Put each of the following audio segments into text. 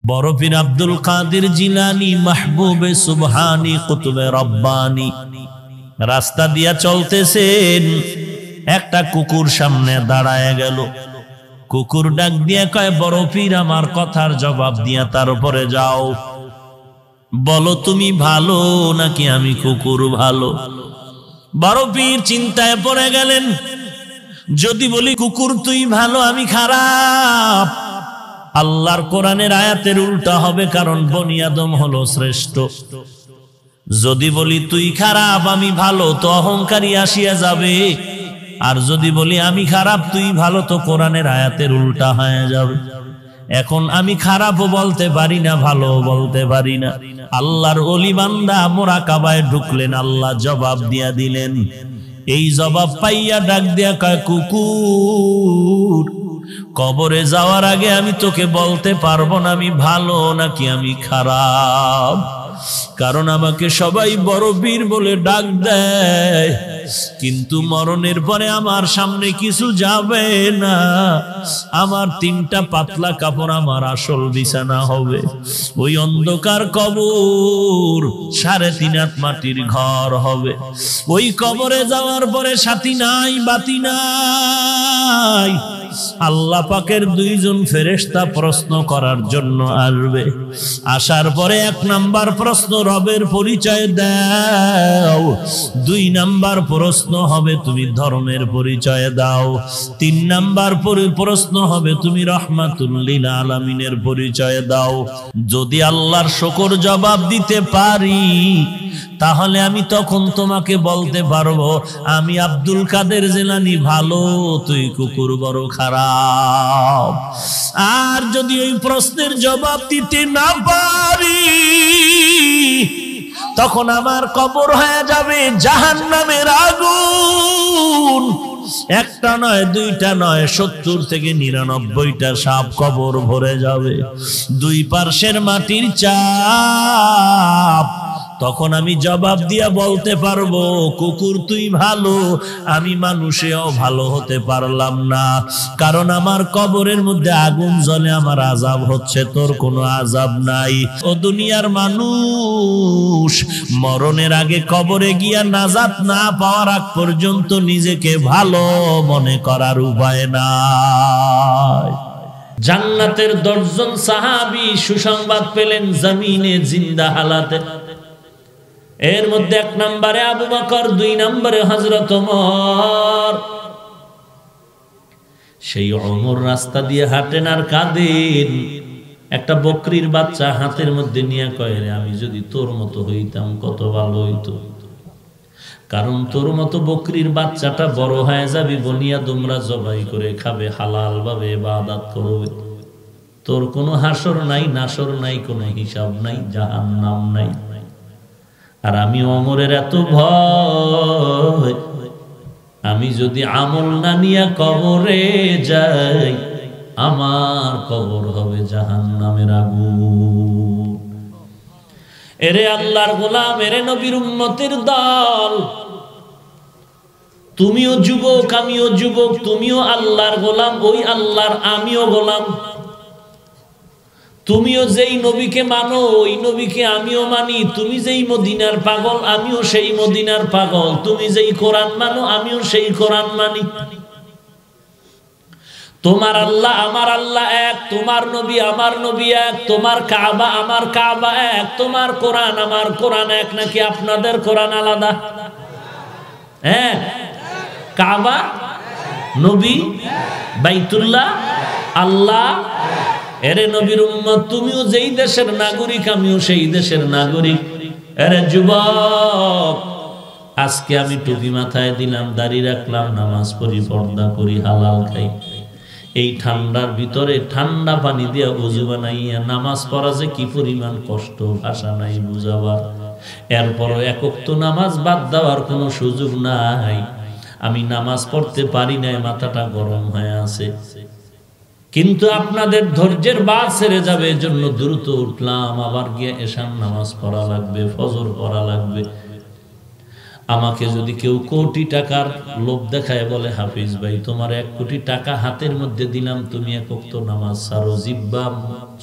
বড় পীর আব্দুল কাদের জিলানী মাহবুবে সুবহানী কুতুবে রব্বানী রাস্তা দিয়া চলতেছেন, একটা কুকুর সামনে দাঁড়ায় গেল। কুকুর ডাক দিয়া কয়, বড় পীর আমার কথার জবাব দিয়া তারপরে যাও, বলো তুমি ভালো নাকি আমি কুকুর ভালো? বড় পীর চিন্তায় পড়ে গেলেন, যদি বলি কুকুর তুই ভালো আমি খারাপ, আল্লাহর কোরআনের আয়াতের উল্টা হবে, কারণ বনি আদম হলো শ্রেষ্ঠ। যদি বলি তুই খারাপ আমি ভালো, তো অহংকারী আসিয়া যাবে। আর যদি বলি আমি খারাপ তুই ভালো, তো কোরআনের আয়াতের উল্টা হয়ে যাবে। এখন আমি খারাপও বলতে পারি না, ভালো বলতে পারি না। আল্লাহর ওলি বান্দা মুরাকাবায় ঢুকলেন, আল্লাহ জবাব দিয়া দিলেন। এই জবাব পাইয়া ডাক দিয়া কয়, কুকুর কবরে যাওয়ার আগে আমি তোকে বলতে পারবো না আমি ভালো নাকি আমি খারাপ, কারণ আমাকে সবাই বড় পীর বলে ডাক দেয়, কিন্তু মরণের পরে আমার সামনে কিছু যাবে না। আমার তিনটা পাতলা কাপড় আমার আসল বিছানা হবে, ওই অন্ধকার কবর 3.5 হাত মাটির ঘর হবে। ওই কবরে যাওয়ার পরে সাথী নাই, বাতি নাই, আল্লাহ পাকের 2 জন ফেরেশতা প্রশ্ন করার জন্য আসবে। আসার পরে 1 নাম্বার প্রশ্ন, রবের পরিচয় দাও। 2 নাম্বার প্রশ্ন হবে, তুমি ধর্মের পরিচয় দাও। 3 নাম্বার প্রশ্ন হবে, তুমি রাহমাতুল লিল আলামিনের পরিচয় দাও। যদি আল্লাহর শুকর জবাব দিতে পারি, তাহলে আমি তখন তোমাকে বলতে পারবো আমি আব্দুল কাদের জিলানী ভালো, তুই কুকুর বড় খারাপ। আর যদি ওই প্রশ্নের জবাব দিতে না পারি, তখন আমার কবর হয়ে যাবে জাহান্নামের আগুন। 1টা নয়, 2টা নয়, 70 থেকে 99টা সাপ কবর ভরে যাবে। 2 পার্শ্বের মাটির চাপ। তখন আমি জবাব দিয়া বলতে পারবো, কুকুর তুই ভালো, আমি মানুষেও ভালো হতে পারলাম না, কারণ আমার কবরের মধ্যে আগুন জ্বলে, আমার আযাব হচ্ছে, তোর কোনো আযাব নাই। ও দুনিয়ার মানুষ, মরণের আগে কবরে গিয়া নাজাত না পাওয়ার আগ পর্যন্ত নিজেকে ভালো মনে করার উপায় নাই। জান্নাতের 10 জন সাহাবী সুসংবাদ পেলেন জমিনে জিন্দা হালাতে। এর মধ্যে 1 নম্বরে আবু বকর, 2 নম্বরে হযরত ওমর। সেই ওমর রাস্তা দিয়ে হাঁটেন আর কাঁদেন। একটা বকরির বাচ্চা হাতের মধ্যে নিয়ে কয়, রে আমি যদি তোর মতো হইতাম কত ভালো হইতো, কারণ তোর মতো বকরির বাচ্চাটা বড় হয়ে যাবে, বনি আদমরা জবাই করে খাবে, হালাল ভাবে ইবাদত করবে, তোর কোনো হাসর নাই, নাসর নাই, কোনো হিসাব নাই, জাহান্নাম নাই। আর আমি ওমরের এত ভয়, আমি যদি আমল না নিয়া কবরে যাই, আমার কবর হবে জাহান্নামের আগুন। এরে আল্লাহর গোলাম, এরে নবীর উম্মতের দল, তুমিও যুবক আমিও যুবক, তুমিও আল্লাহর গোলাম, ওই আল্লাহর আমিও গোলাম। তুমিও যেই নবীকে মানো ওই নবীকে আমিও মানি। তুমি যেই মদিনার পাগল আমিও সেই মদিনার পাগল। তুমি যেই কোরআন মানো আমিও সেই কোরআন মানি। তোমার আল্লাহ আমার আল্লাহ এক, তোমার নবী আমার নবী এক, তোমার কাবা আমার কাবা এক, তোমার কোরআন আমার কোরআন এক, নাকি আপনাদের কোরআন আলাদা? হ্যাঁ, কাবা, নবী, বাইতুল্লাহ, আল্লাহ। এরে নবীর উম্মত, তুমিও যেই দেশের নাগরিক আমিও সেই দেশের নাগরিক। এরে যুবক, আজকে আমি টুপি মাথায় দিলাম, দাড়ি রাখলাম, নামাজ পড়ি, পর্দা করি, হালাল খাই। এই ঠান্ডার ভিতরে ঠান্ডা পানি দিয়ে ওযু বানাইয়া নামাজ পড়া যে কি পরিমাণ কষ্ট, ভাষা নাই বুঝাবার। এরপরও 1 ওয়াক্ত নামাজ বাদ দেওয়ার কোনো সুযোগ নাই। আমি নামাজ পড়তে পারি নাই, মাথাটা গরম হয়ে আছে। কিন্তু আপনাদের ধৈর্যের বাঁধ ছেড়ে যাবে, এজন্য দ্রুত উঠলাম। আবার গিয়ে এশার নামাজ পড়া লাগবে, ফজর পড়া লাগবে। আমাকে যদি কেউ কোটি টাকার লোভ দেখায় বলে হাফিজ ভাই তোমার 1 কোটি টাকা হাতের মধ্যে দিলাম, তুমি 1 ওয়াক্ত নামাজ ছাড়ো, জিহ্বা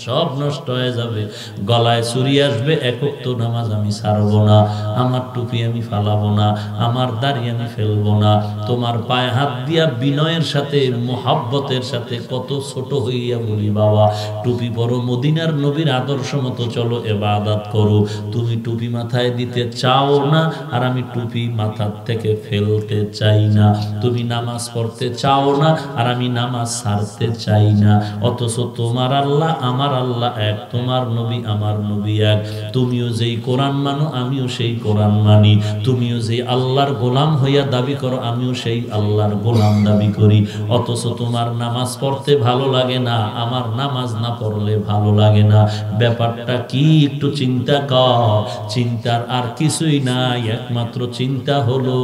সব নষ্ট হয়ে যাবে, গলায় ছুরি আসবে, 1 ওয়াক্ত নামাজ আমি ছাড়বো না, আমার টুপি আমি ফালাবো না, আমার দাড়ি আমি ফেলবো না, তোমার পায়ে হাত দিয়া বিনয়ের সাথে মোহাব্বতের সাথে কত ছোট হইয়া বলি বাবা টুপি পরো, মদিনার নবীর আদর্শ মতো চলো, ইবাদত করো। তুমি টুপি মাথায় দিতে চাও না, আর আমি টুপি মাথার থেকে ফেলতে চাই না। তুমি নামাজ পড়তে চাও না, আর আমি নামাজ ছাড়তে চাই না। অথচ তোমার আল্লাহ আমার আল্লাহ এক, তোমার নবী আমার নবী এক। তুমিও যেই কোরআন মানো আমিও সেই কোরআন মানি, তুমিও যেই আল্লাহর গোলাম হইয়া দাবি করো আমিও সেই আল্লাহর গোলাম দাবি করি। অথচ তোমার নামাজ পড়তে ভালো লাগে না, আমার নামাজ না পড়লে ভালো লাগে না। ব্যাপারটা কি একটু চিন্তা কর। চিন্তার আর কিছুই নাই, একমাত্র চিন্তা হলো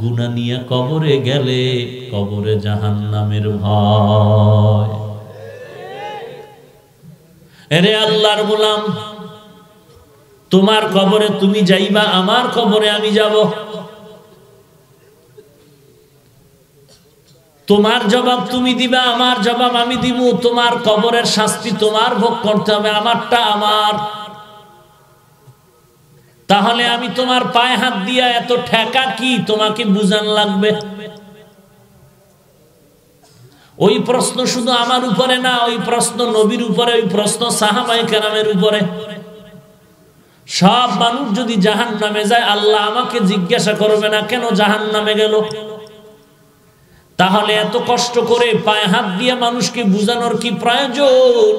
গুনাহ নিয়ে কবরে গেলে কবরে জাহান্নামের ভয়। এরে আল্লাহর গোলাম, তোমার কবরে তুমি যাইবা, আমার কবরে আমি যাব। তোমার জবাব তুমি দিবা, আমার জবাব আমি দিব। তোমার কবরের শাস্তি তোমার ভোগ করতে হবে, আমারটা আমার। তাহলে আমি তোমার পায়ে হাত দিয়া এত ঠেকা কি তোমাকে বুঝান লাগবে? ওই প্রশ্ন শুধু আমার উপরে না, ওই প্রশ্ন নবীর উপরে, ওই প্রশ্ন সাহাবায়ে কেরামের উপরে। সব মানুষ যদি জাহান্নামে যায়, আল্লাহ আমাকে জিজ্ঞাসা করবে না কেন জাহান্নামে গেল? তাহলে এত কষ্ট করে পায়ে হাত দিয়ে মানুষকে বুঝানোর কি প্রয়োজন?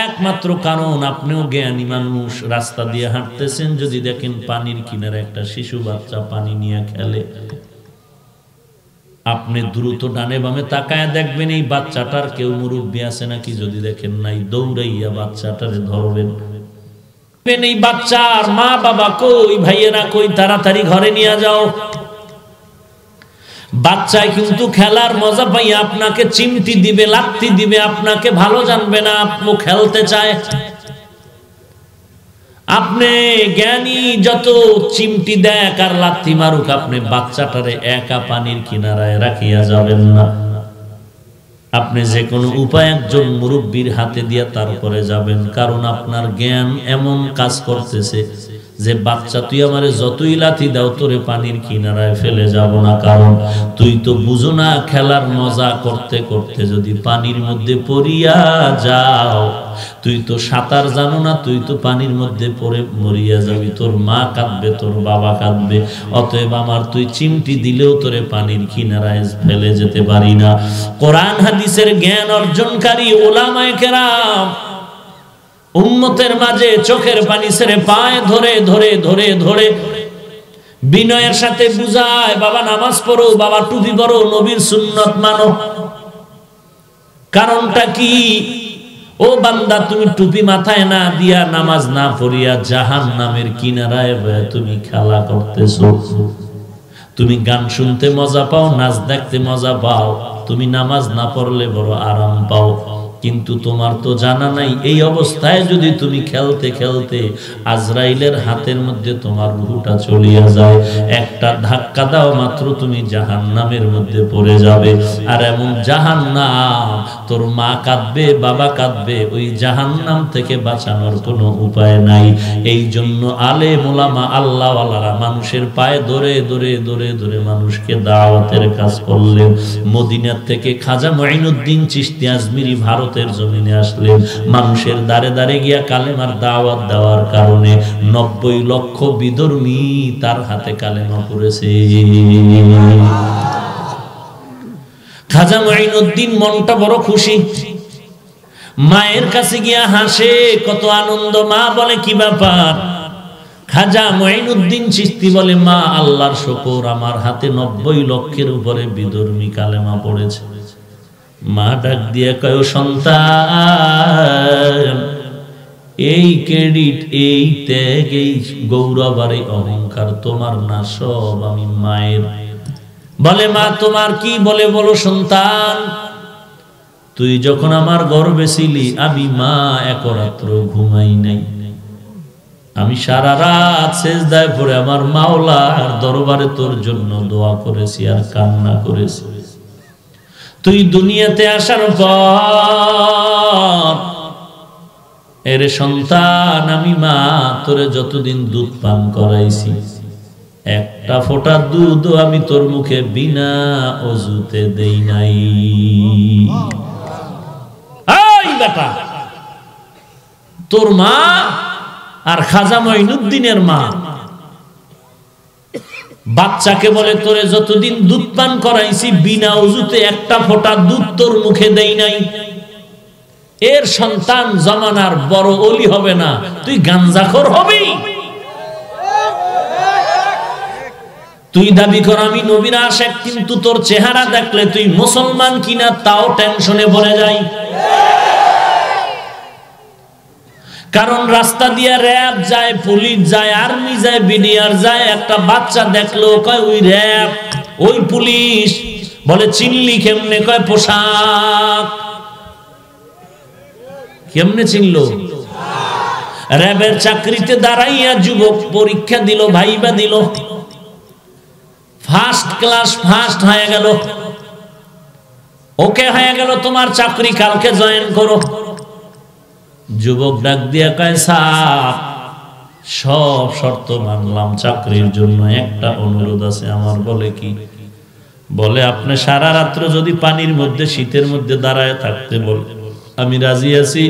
একমাত্র কারণ আপনিও জ্ঞানী মানুষ, রাস্তা দিয়ে হাঁটতেছেন, যদি দেখেন পানির কিনারে একটা শিশু বাচ্চা পানি নিয়ে খেলে, আপনি দ্রুত ডানে বামে তাকায় দেখবেন এই বাচ্চাটার কেউ মুরব্বী আছে নাকি। যদি দেখেন নাই, দৌড়াইয়া বাচ্চাটারে ধরবেন। এই বাচ্চার মা বাবা কই, ভাইয়েরা কই, তাড়াতাড়ি ঘরে নিয়ে যাও। বাচ্চায় কিন্তু খেলার মজা পাই আপনাকে চিমটি দিবে, লাত্তি দিবে, আপনাকে ভালো জানবে না, আপনি খেলতে চায়। আপনি জ্ঞানী, যত চিমটি দেখ আর লাত্তি মারুক, আপনি বাচ্চাটারে একা পানির কিনারায় রাখিয়া যাবেন না। আপনি যে কোনো উপায় একজন মুরব্বীর হাতে দিয়ে তারপরে যাবেন, কারণ আপনার জ্ঞান এমন কাজ করতেছে যে বাচ্চা তুই আমারে যতই লাথি দাও তোরে পানির কিনারায় ফেলে যাব না, কারণ তুই তো বুঝো না খেলার মজা করতে করতে যদি পানির মধ্যে পড়িয়া যাও, তুই তো সাঁতার জানো না, তুই তো পানির মধ্যে পড়ে মরিয়া যাবি, তোর মা কাঁদবে, তোর বাবা কাঁদবে। অতএব আমার তুই চিমটি দিলেও তোরে পানির কিনারায় ফেলে যেতে পারি না। কোরআন হাদিসের জ্ঞান অর্জনকারী উলামায়ে কেরাম উম্মতের মাঝে চোখের পানি ছেড়ে পায়ে ধরে ধরে ধরে ধরে বিনয়ের সাথে বুঝায়, বাবা নামাজ পড়ো, বাবা টুপি পরো, নবীর সুন্নত মানো। কারণটা কি? ও বান্দা, তুমি টুপি মাথায় না দিয়া নামাজ না পড়িয়া জাহান্নামের কিনারায় তুমি খেলা করতেছো। তুমি গান শুনতে মজা পাও, নাচ দেখতে মজা পাও, তুমি নামাজ না পড়লে বড় আরাম পাও। কিন্তু তোমার তো জানা নাই এই অবস্থায় যদি তুমি খেলতে খেলতে আজরাইলের হাতের মধ্যে তোমার রূহটা চলিয়া যায়, একটা ধাক্কা দাও মাত্র তুমি জাহান্নামের মধ্যে পড়ে যাবে। আর এমন জাহান্নাম, তোর মা কাঁদবে, বাবা কাঁদবে, ওই জাহান্নাম থেকে বাঁচানোর কোনো উপায় নাই। এই জন্য আলেম ওলামা আল্লাহওয়ালারা মানুষের পায়ে ধরে ধরে ধরে ধরে মানুষকে দাওয়াতের কাজ করলেন। মদিনার থেকে খাজা মুঈনুদ্দিন চিশতি আজমিরি ভারতের জমিনে আসলেন, মানুষের দাঁড়ে দাঁড়ে গিয়া কালেমার দাওয়াত দেওয়ার কারণে 90 লক্ষ বিধর্মী তার হাতে কালেমা পড়েছে। খাজা মুঈনুদ্দিন মনটা বড় খুশি, মায়ের কাছে গিয়া হাসে, কত আনন্দ। মা বলে কি ব্যাপার? খাজা মুঈনুদ্দিন চিশতি বলে, মা আল্লাহর শুকর, আমার হাতে 90 লক্ষের উপরে বিধর্মী কালেমা পড়েছে। মা ডাক দিয়ে কয়, সন্তান, এই ক্রেডিট, এই ত্যাগ, এই গৌরব আর এই অহংকার তোমার না, সব আমি মায়ের। বলে, মা তোমার কি? বলে, বলো সন্তান, তুই যখন আমার গর্ভে ছিলি আমি মা এক রাত্র ঘুমাই নাই। আমি সারা রাত সেজদায় পড়ে আমার মাওলার দরবারে তোর জন্য দোয়া করেছি আর কান্না করেছি। তুই দুনিয়াতে আসার পর এর সন্তান আমি মা তোরে যতদিন দুধ পান করাইছি একটা ফোঁটা দুধও আমি তোর মুখে বিনা অজুতে দেই নাই। এই বেটা, তোর মা আর খাজা মঈনুদ্দিনের মা বাচ্চাকে বলে তোরে যতদিন দুধ পান করাইছি বিনা অজুতে একটা ফোঁটা দুধ তোর মুখে দেই নাই। এর সন্তান জামানার বড় ওলি হবে না, তুই গাঞ্জাখোর হবি। তুই দাবি কর আমি নবীর আশিক, কিন্তু তোর চেহারা দেখলে তুই মুসলমান কিনা তাও টেনশনে পড়ে যাই। কারণ রাস্তা দিয়ে র‍্যাব যায়, পুলিশ যায়, আর্মি যায়, বিডিআর যায়, একটা বাচ্চা দেখলো কয় ওই র‍্যাব ওই পুলিশ, বলে চিনলি কেমনে? কয় পোশাক। কেমনে চিনলো? র‍্যাবের চাকরিতে দাঁড়াইয়া যুবক পরীক্ষা দিল, ভাইবা দিল, ফার্স্ট ক্লাস ফার্স্ট হয়ে গেল, ওকে হয়ে গেল, তোমার চাকরি কালকে জয়েন করো। যুবক ডাক দিয়া কয় স্যার সব শর্ত মানলাম, চাকরির জন্য একটা অনুরোধ আছে আমার। বলে কি? বলে আপনি সারা রাত্র যদি পানির মধ্যে শীতের মধ্যে দাঁড়ায় থাকতে বল আমি রাজি আছি,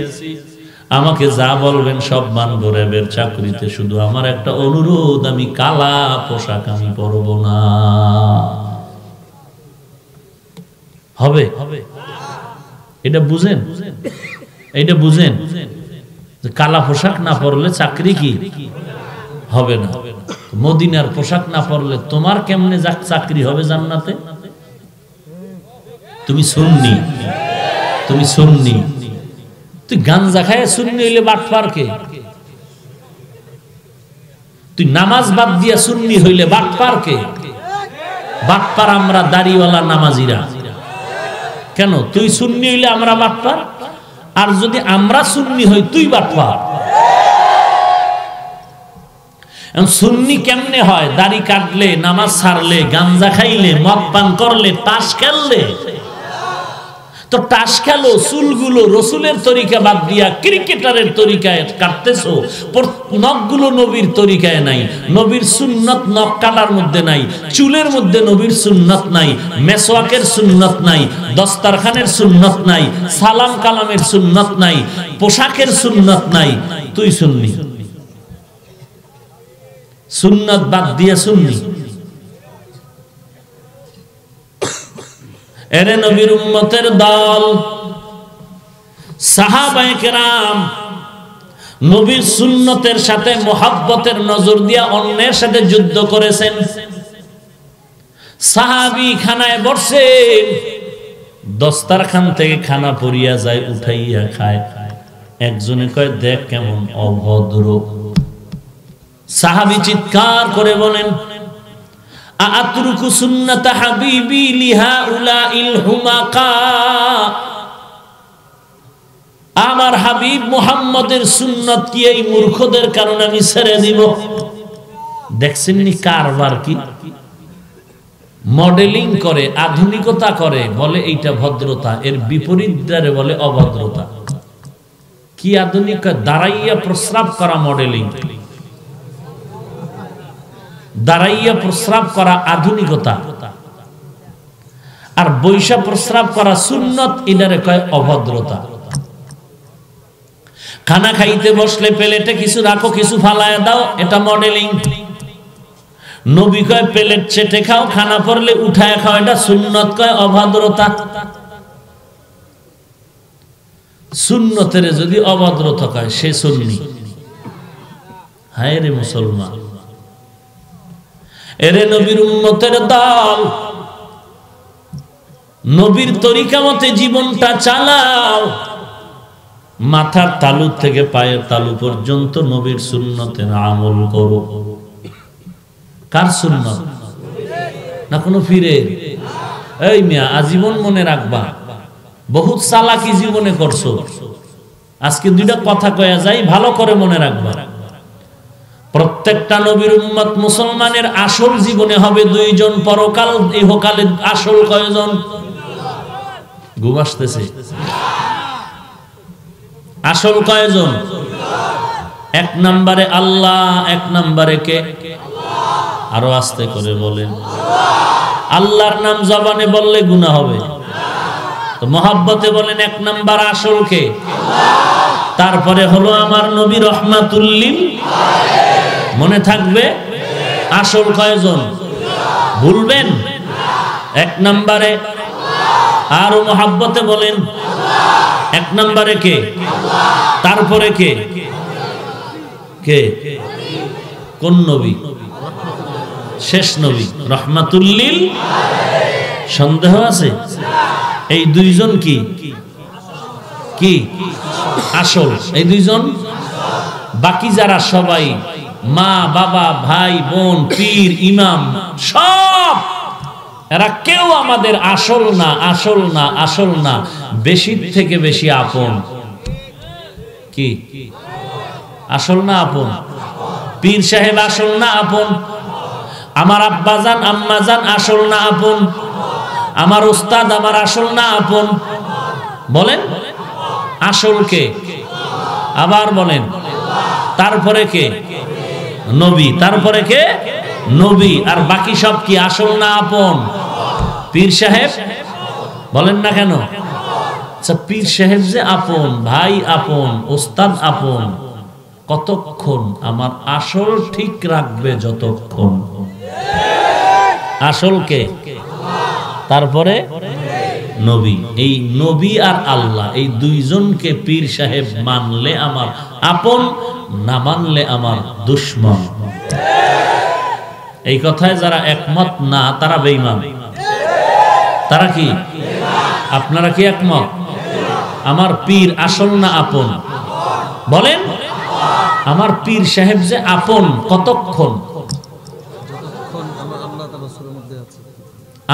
আমাকে যা বলবেন সব মানব র‍্যাবের চাকরিতে, শুধু আমার একটা অনুরোধ, আমি কালা পোশাক আমি পরব না। হবে? এটা বুঝেন, এটা বুঝেন যে কালা পোশাক না পরলে চাকরি কি হবে না। মদিনার পোশাক না পরলে তোমার কেমনে চাকরি হবে জান্নাতে? তুমি সুন্নি, তুমি সুন্নি, তুই গাঞ্জা খায় সুন্নি হইলে বাটপার কে? তুই নামাজ বাদ দিয়া সুন্নি হইলে বাটপার কে? বাটপার আমরা দাড়িওয়ালা নামাজিরা। কেন? তুই সুন্নি হইলে আমরা বাটপার, আর যদি আমরা সুন্নি হই তুই বাটপার। সুন্নি কেমনে হয়? দাড়ি কাটলে, নামাজ ছাড়লে, গাঞ্জা খাইলে, মদ পান করলে, তাস খেললে। তো তাস খেলো, চুলগুলো রসুলের তরিকা বাদ দিয়া ক্রিকেটারের তরিকায় কাটতেছো, নখগুলো নবীর তরিকায় নাই, নবীর সুন্নত নখ কাটার মধ্যে নাই, চুলের মধ্যে নবীর সুন্নত নাই, মেসওয়াকের সুন্নত নাই, দস্তারখানের সুন্নত নাই, সালাম কালামের সুন্নত নাই, পোশাকের সুন্নত নাই, তুই সুন্নি। সুন্নত বাদ দিয়া সুন্নি। এরে নবীর উম্মতের দল সাহাবায়ে কেরাম নবীর সুন্নতের সাথে মোহাব্বতের নজর দিয়া অন্যের সাথে যুদ্ধ করেছেন। সাহাবী খানায় বসেন, দস্তারখান থেকে খানা পড়িয়া যায়, উঠাইয়া খায়। একজনে কয় দেখ কেমন অভদ্র। সাহাবী চিৎকার করে বলেন আতরুকু সুন্নাত হাবিবি লিহাউলাইল হুমাকা, আমার হাবিব মুহাম্মদের সুন্নাত কি এই মূর্খদের কারণে আমি ছেড়ে দিব? দেখছেন নি কারবার কি? মডেলিং করে, আধুনিকতা করে, বলে এইটা ভদ্রতা, এর বিপরীতটারে বলে অভদ্রতা। কি আধুনিক? দাঁড়াইয়া প্রস্রাব করা মডেলিং, দাঁড়াইয়া প্রস্রাব করা আধুনিকতা, আর বৈশা প্রস্রাব করা সুন্নত, এটারে কয় অভদ্রতা। খানা খাইতে বসলে প্লেটে কিছু রাখো, কিছু ফালায়া দাও, এটা মডেলিং। নবী কয় প্লেট চেটে খাও, খানা পড়লে উঠায় খাও, এটা সুন্নত, কয় অভদ্রতা। সুন্নতের যদি অভদ্রতা কয় সে সুন্নি। হায় রে মুসলমান, এরে নবীর উম্মতের দল, নবীর তরিকা মতে জীবনটা চালাও। মাথার তালু থেকে পায়ের তালু পর্যন্ত নবীর সুন্নতের আমল করো। কার সুন্নত? না কোনো ফিরে? এই মিয়া, আজীবন মনে রাখবা, বহুত চালাকি জীবনে করছো। আজকে দুইটা কথা কয়া যাই, ভালো করে মনে রাখবা। প্রত্যেকটা নবীর উম্মত মুসলমানের আসল জীবনে হবে দুইজন, পরকাল ইহকালে আসল কয়জন? ঘুম আসতেছে? আসল কয়জন? এক নম্বরে আল্লাহ, এক নম্বরে কে? আরো আস্তে করে বলেন। আল্লাহর নাম জবানে বললে গুনাহ হবে, তো মহব্বতে বলেন এক নাম্বার আসল কে? তারপরে হলো আমার নবী রহমাতুল লিল। মনে থাকবে আসল কয়জন? ভুলবেন? এক নম্বরে। আর মহব্বতে বলেন এক নম্বরে কে? তারপরে কে? কে? কোন নবী? শেষ নবী রহমাতুল লিল। সন্দেহ আছে? এই দুইজন কি কি আসল? এই দুইজন। বাকি যারা সবাই মা বাবা ভাই বোন পীর ইমাম সব, এরা কেউ আমাদের আসল না, আসল না, আসল না। বেশি থেকে বেশি আপন। কি আসল না আপন? পীর সাহেব আসল না আপন? আমার আব্বাজান আম্মাজান আসল না আপন? আমার উস্তাদ আমার আসল না আপন? বলেন আসল কে? আবার বলেন তারপরে কে? নবী। তারপরে কে? নবী। আর বাকি সব কি আসল না আপন? পীর সাহেব বলেন না কেন? আচ্ছা, পীর সাহেব যে আপন, ভাই আপন, উস্তাদ আপন, কতক্ষণ? আমার আসল ঠিক রাখবে যতক্ষণ। আসল কে? তারপরে নবী। এই নবী আর আল্লাহ, এই দুইজনকে পীর সাহেব মানলে আমার আপন, না মানলে আমার দুশমন। এই কথায় যারা একমত না তারা বেঈমান। তারা কি? আপনারা কি একমত? আমার পীর আসল না আপন? বলেন আমার পীর সাহেব যে আপন কতক্ষণ?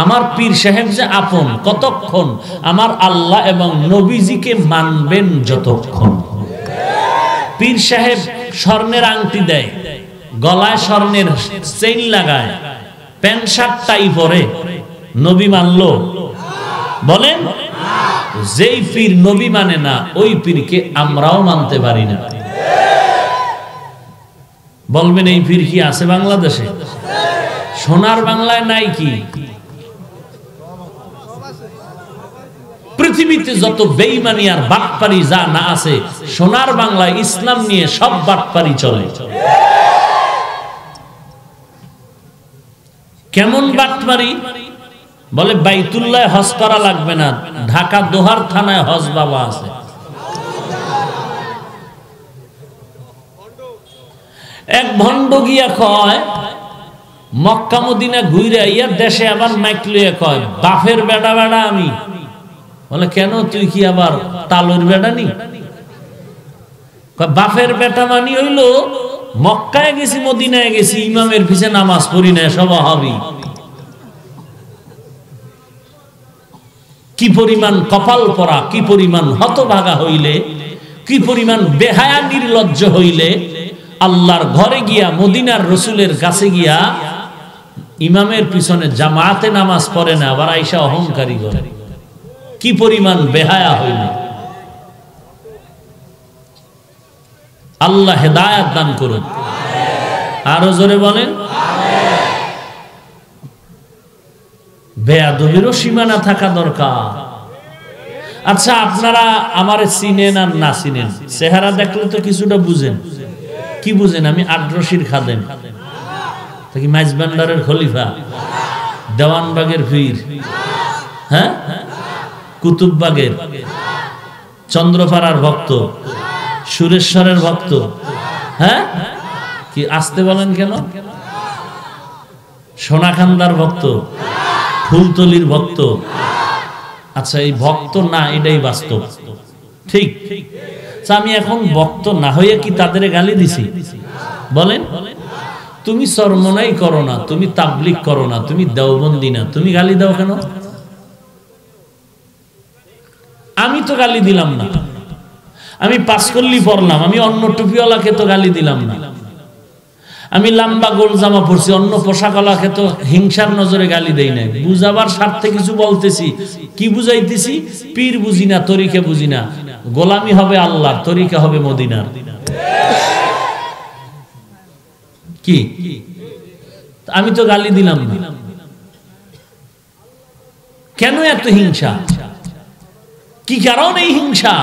আমার পীর সাহেব যে আপন কতক্ষণ? আমার আল্লাহ এবং নবীজিকে মানবেন যতক্ষণ। পীর সাহেব স্বর্ণের আংটি দেয়, গলায় স্বর্ণের চেইন লাগায়, প্যান্ট শার্ট টাই পরে, নবী মানলো? বলেন যেই পীর নবী মানে না ওই পীরকে আমরাও মানতে পারি না। বলবেন এই পীর কি আছে বাংলাদেশে? সোনার বাংলায় নাই কি? পৃথিবীতে যত বেঈমানি আর বাটপারি যা না আছে, সোনার বাংলায় ইসলাম নিয়ে সব বাটপারি চলে। কেমন বাটপারি? বলে বাইতুল্লাহ হজ করা লাগবে না, ঢাকা দোহার থানায় হজ বাবা আছে। এক ভণ্ড গিয়া কয় মক্কা মদিনা ঘুরে আইয়া দেশে আবার মাইক লইয়া কয় বাফের বেটা বেটা আমি। বলে কেন, তুই কি আবার তালুর বেটা নি? বাফের বেটা মানি হইল মক্কায় গেছি মদিনায় গেছি, ইমামের পিছে নামাজ পড়ি না, সব হবি। কি পরিমাণ কপাল পরা, কি পরিমাণ হতভাগা হইলে, কি পরিমাণ বেহায়া নির্লজ্জ হইলে আল্লাহর ঘরে গিয়া মদিনার রসুলের কাছে গিয়া ইমামের পিছনে জামাতে নামাজ পড়ে না, আবার আইসা অহংকারী করে। কি পরিমাণ বেহায়া হইলে। আল্লাহ হেদায়াত দান করুন। আরো জোরে বলেন। বেয়াদবিরও সীমানা থাকা দরকার। আচ্ছা, আপনারা আমারে চিনেন আর না চিনেন, চেহারা দেখলে তো কিছুটা বুঝেন। কি বুঝেন? আমি আদ্রশির খাদেম, কি মাইজবান্ডারের খলিফা, দেওয়ানবাগের পীর, হ্যাঁ, কুতুববাগের, চন্দ্রপাড়ার ভক্ত, সুরেশ্বরের ভক্ত, হ্যাঁ, কি আসতে বলেন কেন? সোনাখান্দার ভক্ত, ফুলতলির ভক্ত। আচ্ছা, এই ভক্ত না, এটাই বাস্তব। ঠিক, আমি এখন ভক্ত না হয়ে কি তাদের গালি দিছি? বলেন, তুমি চরমনাই করো না, তুমি তাবলিগ করো না, তুমি দেওবন্দি না, তুমি গালি দাও কেন? আমি তো গালি দিলাম না, আমি পাঁচকল্লি পড়লাম, আমি অন্য টুপিওয়ালাকে তো গালি দিলাম না। আমি লম্বা গোল জামা পরছি, অন্য পোশাকলাকে তো হিংসার নজরে গালি দেই নাই, বুঝাবার স্বার্থে কিছু বলতেছি। কি বুঝাইতেছি? পীর বুঝি না, তরিকা বুঝি না, গোলামি হবে আল্লাহর, তরিকা হবে মদিনার। কি আমি তো গালি দিলাম না। কেন এত হিংসা? কি কারণ এই হিংসা?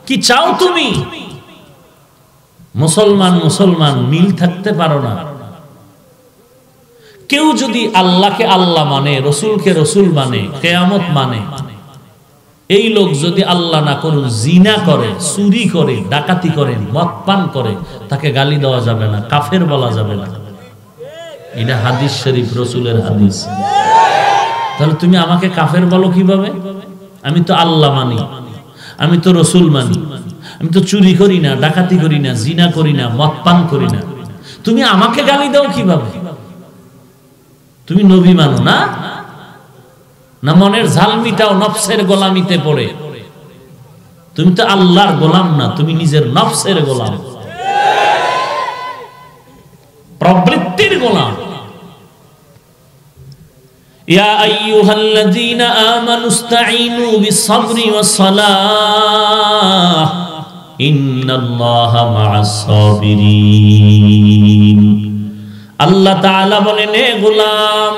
কি চাও তুমি? মুসলমান মুসলমান মিল থাকতে পারো না। কেউ যদি আল্লাহকে আল্লাহ মানে, রসুলকে রসুল মানে, কিয়ামত মানে, এই লোক যদি আল্লাহ না করুন জিনা করে, চুরি করে, ডাকাতি করে, মদ পান করে, তাকে গালি দেওয়া যাবে না, কাফের বলা যাবে না। এটা হাদিস শরীফ, রসুলের হাদিস। তাহলে তুমি আমাকে কাফের বলো কিভাবে? আমি তো আল্লাহ মানি, আমি তো রসুল মানি, আমি তো চুরি করি না, ডাকাতি করি না, জিনা করি না, মদ পান করি না, তুমি আমাকে গালি দাও কিভাবে? তুমি নবী মানো না? না মনের ঝাল মিটাও নফসের গোলামিতে পড়ে? তুমি তো আল্লাহর গোলাম না, তুমি নিজের নফসের গোলাম, প্রবৃত্তির গোলাম। ইয়া আইয়ুহাল্লাযীনা আমানুস্তাঈনু বিস-সাবরি ওয়াস-সালাহ ইন্নাল্লাহা মা'আস-সাবিরিন। আল্লাহ তাআলা বলেন, হে গোলাম,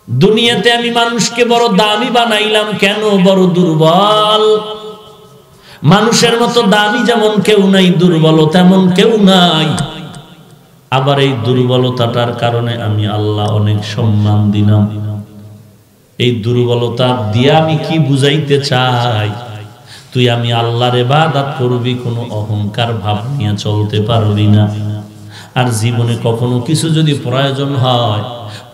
দুনিয়াতে আমি মানুষকে বড় দামি বানাইলাম কেন? বড় দুর্বল। মানুষের মতো দামি যেমন কেউ নাই, দুর্বল তেমন কেউ নাই। আবার এই দুর্বলতাটার কারণে আমি আল্লাহ অনেক সম্মান দিলাম। এই দুর্বলতা দিয়ে আমি কি বুঝাইতে চাই? তুই আমি আল্লাহর ইবাদত করবি, কোনো অহংকার ভাব নিয়ে চলতে পারবি না। আর জীবনে কখনো কিছু যদি প্রয়োজন হয়,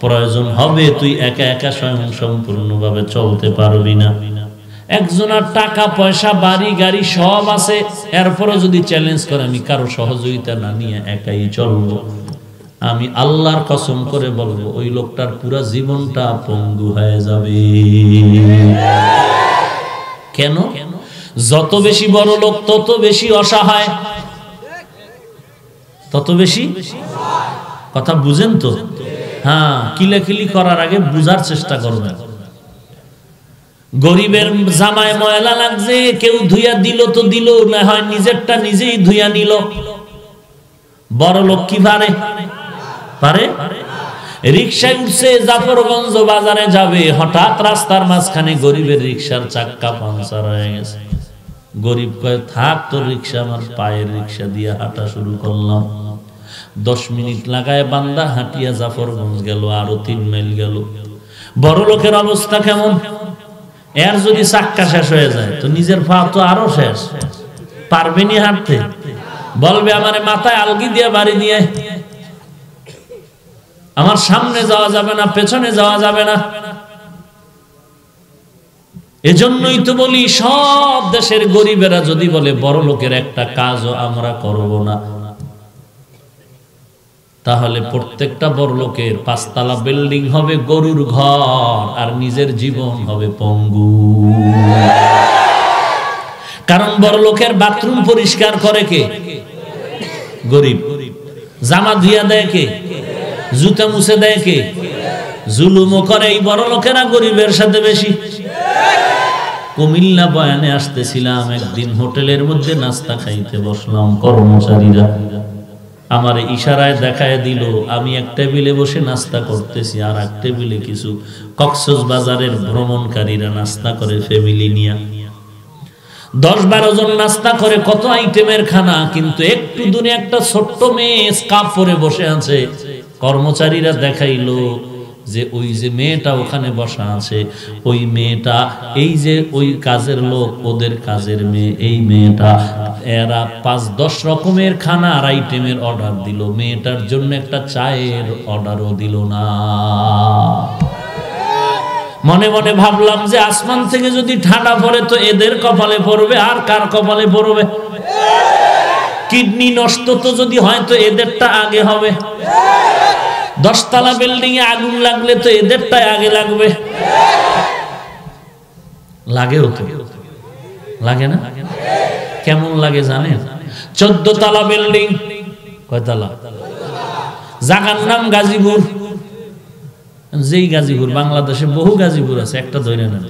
প্রয়োজন হবে, তুই একা একা স্বয়ং সম্পূর্ণভাবে চলতে পারবি না। একজনের টাকা পয়সা বাড়ি গাড়ি সব আছে, এরপরও যদি চ্যালেঞ্জ করে আমি কারো সহযোগিতা না নিয়ে একাই চলবো, আমি আল্লাহর কসম করে বলবো ওই লোকটার পুরো জীবনটা পঙ্গু হয়ে যাবে। কেন? যত বেশি বড় লোক তত বেশি অসহায়, তত বেশি কথা বুঝেন তো? হ্যাঁ, কিলাকিলি করার আগে বুঝার চেষ্টা করবেন। গরিবের জামায় ময়লা লাগছে, কেউ ধুইয়া দিল তো দিল, না হয় নিজেরটা নিজেই ধুইয়া নিল। বড় লোক কি পারে? পারে? রিকশায় উঠছে, জাফরগঞ্জ বাজারে যাবে, হঠাৎ রাস্তার মাঝখানে গরিবের রিকশার চাক্কা পাংচার হয়ে গেছে। গরিব কয়, থাক তোর রিকশা, আমার পায়ের রিকশা দিয়ে হাঁটা শুরু করলাম। 10 মিনিট লাগায় বান্দা হাঁটিয়া জাফরগঞ্জ গেল, আরো 3 মাইল গেল। বড় লোকের অবস্থা কেমন? এর যদি চাক্কা শেষ হয়ে যায় তো নিজের পা তো আরো শেষ, পারবেনি হাঁটতে। বলবে আমারে মাথায় আলগি দিয়ে বাড়ি দিয়ে, আমার সামনে যাওয়া যাবে না, পেছনে যাওয়া যাবে না। এজন্যই তো বলি, সব দেশের গরিবেরা যদি বলে বড় লোকের একটা কাজও আমরা করব না, তাহলে প্রত্যেকটা বড় লোকের 5 তলা বিল্ডিং হবে গরুর ঘর, আর নিজের জীবন হবে পঙ্গু। কারণ বড় লোকের বাথরুম পরিষ্কার করে কে? গরিব। জামা ধুইয়া দেয় কে? জুতা মুছে দেয় কে? জুলুমও করে এই বড় লোকেরা গরিবের সাথে বেশি। কুমিল্লা বয়ানে আসতেছিলাম, একদিন হোটেলের মধ্যে নাস্তা খাইতে বসলাম। কর্মচারীরা আমার ইশারায় দেখায় দিল আমি এক টেবিলে বসে নাস্তা করতেছি, আর এক টেবিলে কিছু কক্সবাজারের ভ্রমণকারীরা নাস্তা করে ফ্যামিলি নিয়ে। 10-12 জন নাস্তা করে, কত আইটেমের খানা, কিন্তু একটু দূরে একটা ছোট্ট মেয়ে স্কার্ফ পরে বসে আছে। কর্মচারীরা দেখাইলো যে ওই যে মেয়েটা ওখানে বসা আছে, ওই মেয়েটা এই যে ওই কাজের লোক, ওদের কাজের মেয়ে এই মেয়েটা। এরা 5-10 রকমের খানা আর আইটেমের অর্ডার দিল, মেয়েটার জন্য একটা চায়ের অর্ডারও দিল না। মনে মনে ভাবলাম যে আসমান থেকে যদি ঠান্ডা পড়ে তো এদের কপালে পড়বে, আর কার কপালে পড়বে? কিডনি নষ্ট তো যদি হয় তো এদেরটা আগে হবে। 10 তলা বিল্ডিং এ আগুন লাগলে তো এদেরটাই আগে লাগবে। লাগেও তো, লাগে না? কেমন লাগে জানেন? 14 তলা বিল্ডিং, কয়তলা? জায়গার নাম গাজীপুর। যেই গাজীপুর, বাংলাদেশে বহু গাজীপুর আছে, একটা ধরে নেন।